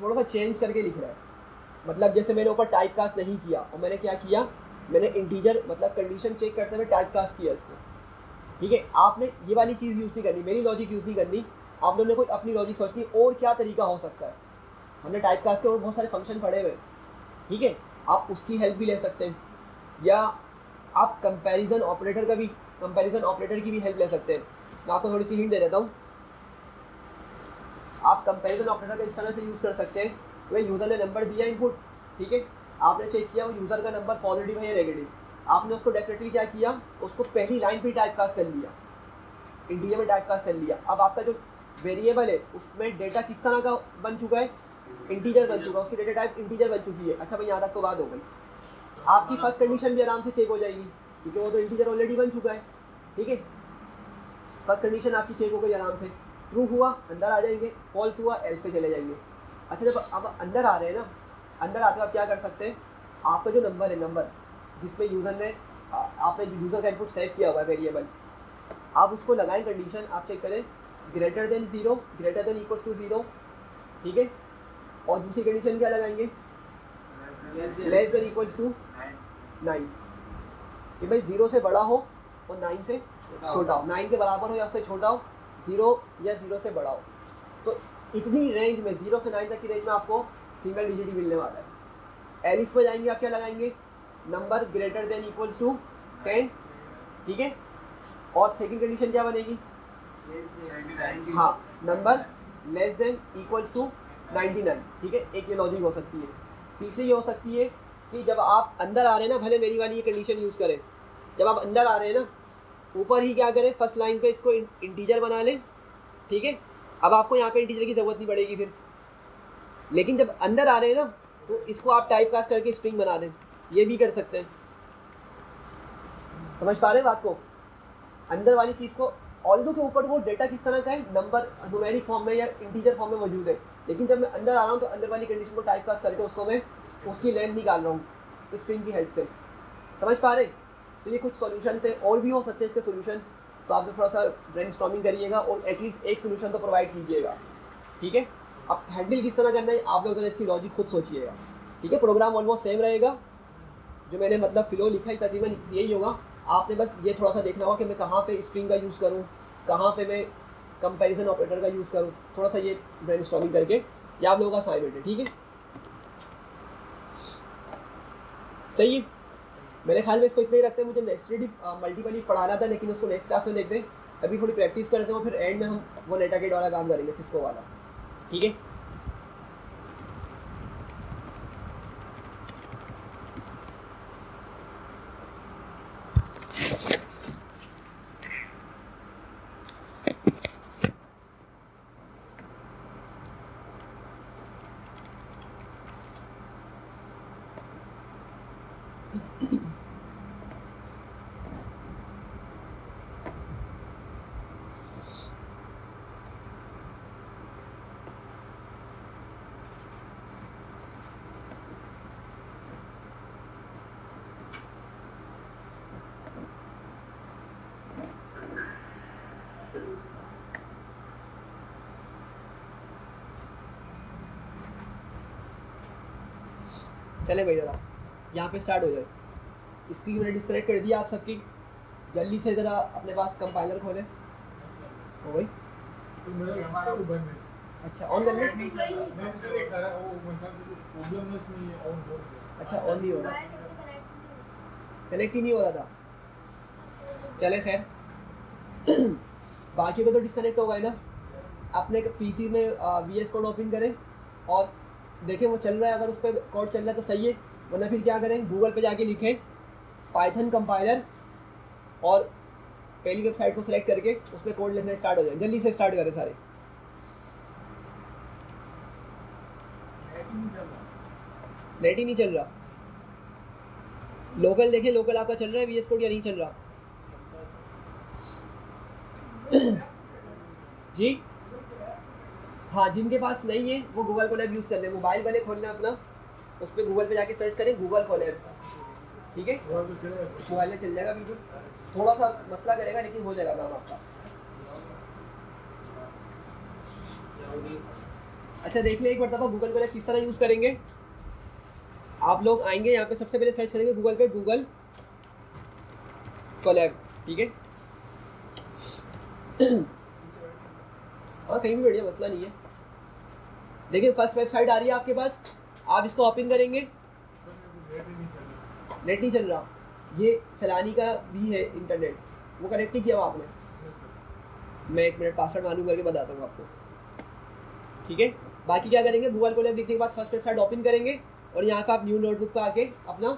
थोड़ा सा चेंज करके लिख रहा है, मतलब जैसे मैंने ऊपर टाइप कास्ट नहीं किया, और मैंने क्या किया, मैंने इंटीजर मतलब कंडीशन चेक करते हुए टाइप कास्ट किया इसको, ठीक है। आपने ये वाली चीज़ यूज़ नहीं करनी, मेरी लॉजिक यूज़ नहीं करनी, आप लोगों ने कोई अपनी लॉजिक सोचनी और क्या तरीका हो सकता है। हमने टाइप कास्ट के और बहुत सारे फंक्शन पढ़े हुए, ठीक है, आप उसकी हेल्प भी ले सकते हैं, या आप कंपैरिजन ऑपरेटर की भी हेल्प ले सकते हैं। मैं आपको थोड़ी सी हिंट दे देता हूँ। आप कंपैरिजन ऑपरेटर का इस तरह से यूज़ कर सकते हैं, वह यूज़र ने नंबर दिया इनपुट, ठीक है, आपने चेक किया वो यूज़र का नंबर पॉजिटिव है या नेगेटिव, आपने उसको डेफिनेटली क्या किया, उसको पहली लाइन पे टाइप कास्ट कर लिया, इंटीजर में टाइप कास्ट कर लिया। अब आपका जो वेरिएबल है उसमें डेटा किस तरह का बन चुका है, इंटीजर बन चुका है, उसकी डेटा टाइप इंटीजर बन चुकी है। अच्छा भाई यहाँ तक तो बात हो गई, आपकी फर्स्ट कंडीशन भी आराम से चेक हो जाएगी, क्योंकि वो तो इंटीजर ऑलरेडी बन चुका है, ठीक है। फर्स्ट कंडीशन आपकी चेक हो गई आराम से, ट्रू हुआ अंदर आ जाएंगे, फॉल्स हुआ एल्स पे चले जाएंगे। अच्छा जब अब अंदर आ रहे हैं ना, अंदर आते आप क्या कर सकते हैं, आपका जो नंबर है, नंबर जिसमें यूज़र ने आपने यूज़र का इनपुट सेव किया हुआ है वेरिएबल, आप उसको लगाएं कंडीशन, आप चेक करें greater than 0, greater than equals to 0, ठीक है। और दूसरी कंडीशन क्या लगाएंगे, लेस देन इक्वल्स टू 9, कि भाई 0 से बड़ा हो और 9 से छोटा हो, 9 के बराबर हो या उससे छोटा हो, 0 या 0 से बड़ा हो। तो इतनी रेंज में 0 से 9 तक की रेंज में आपको सिंगल डिजिट ही मिलने वाला है। एलिफ पे जाएंगे, आप क्या लगाएंगे, number greater than equals to 10, ठीक है। और सेकंड कंडीशन क्या बनेगी, हाँ number less than equals to 99, ठीक है, एक ये लॉजिक हो सकती है। तीसरी ये हो सकती है कि जब आप अंदर आ रहे हैं ना, भले मेरी वाली ये कंडीशन यूज़ करें, जब आप अंदर आ रहे हैं ना, ऊपर ही क्या करें, फर्स्ट लाइन पे इसको इंटीजर बना लें, ठीक है। अब आपको यहाँ पे इंटीजर की ज़रूरत नहीं पड़ेगी फिर, लेकिन जब अंदर आ रहे हैं ना तो इसको आप टाइप कास्ट करके स्ट्रिंग बना दें, ये भी कर सकते हैं। समझ पा रहे हैं बात को, अंदर वाली चीज़ को, ऑल्दो के ऊपर वो डेटा किस तरह का है, नंबर न्यूमेरिक फॉर्म में या इंटीजर फॉर्म में मौजूद है, लेकिन जब मैं अंदर आ रहा हूँ तो अंदर वाली कंडीशन को टाइप कास्ट करके उसको मैं उसकी लेंथ निकाल रहा हूँ स्ट्रिंग की हेल्प से। समझ पा रहे? तो ये कुछ सॉल्यूशंस है, और भी हो सकते हैं इसके सॉल्यूशंस, तो आप थोड़ा सा ब्रेनस्टॉर्मिंग करिएगा और एटलीस्ट एक सोल्यूशन तो प्रोवाइड कीजिएगा, ठीक है। अब हैंडल किस तरह करना है आप लोग जरा इसकी लॉजिक खुद सोचिएगा, ठीक है। प्रोग्राम ऑलमोस्ट सेम रहेगा, जो मैंने मतलब फ्लो लिखा है तकरीबन यही होगा। आपने बस ये थोड़ा सा देखना होगा कि मैं कहाँ पे स्ट्रिंग का यूज़ करूँ, कहाँ पे मैं कंपैरिजन ऑपरेटर का यूज़ करूँ, थोड़ा सा ये ब्रेनस्टॉर्मिंग करके, ये आप लोगों का असाइनमेंट है, ठीक है। सही है, मेरे ख्याल में इसको इतना ही रखते हैं। मुझे नेस्टेड मल्टीपल पढ़ाना था, लेकिन उसको नेक्स्ट क्लास में देखते हैं। अभी थोड़ी प्रैक्टिस करते हैं, फिर एंड में हम वो नेटागेट वाला काम करेंगे, सिस्को वाला, ठीक है। चले भाई ज़रा यहाँ पे स्टार्ट हो जाए। स्क्रीन मैंने डिस्कनेक्ट कर दिया आप सबकी, जल्दी से ज़रा अपने पास कंपाइलर खोले। हो गई? तो मेरा हमारा वो बंद है। अच्छा ऑन कर ले। मैं सर एक करा वो मतलब कुछ प्रॉब्लम है इसमें ये ऑन हो गया। अच्छा ऑन नहीं हो रहा, कनेक्ट ही नहीं हो रहा था। चले खैर बाकी को तो डिस्कनेक्ट हो गए ना। अपने पीसी में VS कोड ओपन करें और देखें वो चल रहा है, अगर उस पर कोड चल रहा है तो सही है, वरना फिर क्या करें, गूगल पे जाके लिखें पाइथन कंपाइलर और पहली वेबसाइट को सिलेक्ट करके उस पर कोड लिखना स्टार्ट हो जाए। जल्दी से स्टार्ट करें सारे। नेट ही नहीं चल रहा। लोकल देखें, लोकल आपका चल रहा है VS कोड या नहीं चल रहा? जी हाँ, जिनके पास नहीं है वो गूगल कोलैब यूज़ कर ले। मोबाइल पहले खोलना अपना, उस पर गूगल पे जाके सर्च करें गूगल कोलैब, ठीक है। मोबाइल में चल जाएगा बिल्कुल, थोड़ा सा मसला करेगा लेकिन हो जाएगा काम आपका। अच्छा देख ले एक बार दफ़ा गूगल कोलैब किस तरह यूज़ करेंगे। आप लोग आएंगे यहाँ पे, सबसे पहले सर्च करेंगे गूगल पे गूगल कोलैब, ठीक है। हाँ कहीं भी बढ़िया, मसला नहीं है। देखिए फर्स्ट वेबसाइट आ रही है आपके पास, आप इसको ओपन करेंगे। नेट नहीं चल रहा, ये सैलानी का भी है इंटरनेट, वो कनेक्ट नहीं किया हुआ आपने। मैं एक मिनट पासवर्ड मालूम करके बताता हूँ आपको, ठीक है। बाकी क्या करेंगे, गूगल कोलैब लिखने के बाद फर्स्ट वेबसाइट ओपन करेंगे और यहाँ पर आप न्यू नोटबुक पर आके अपना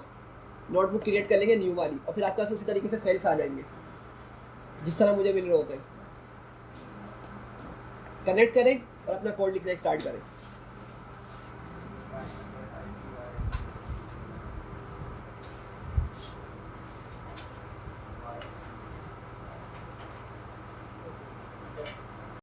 नोटबुक क्रिएट कर लेंगे न्यू वाली, और फिर आपके पास उसी तरीके से फाइल्स आ जाएंगे जिस तरह मुझे मिल रहे होते हैं। कनेक्ट करें और अपना कोड लिखना स्टार्ट करें।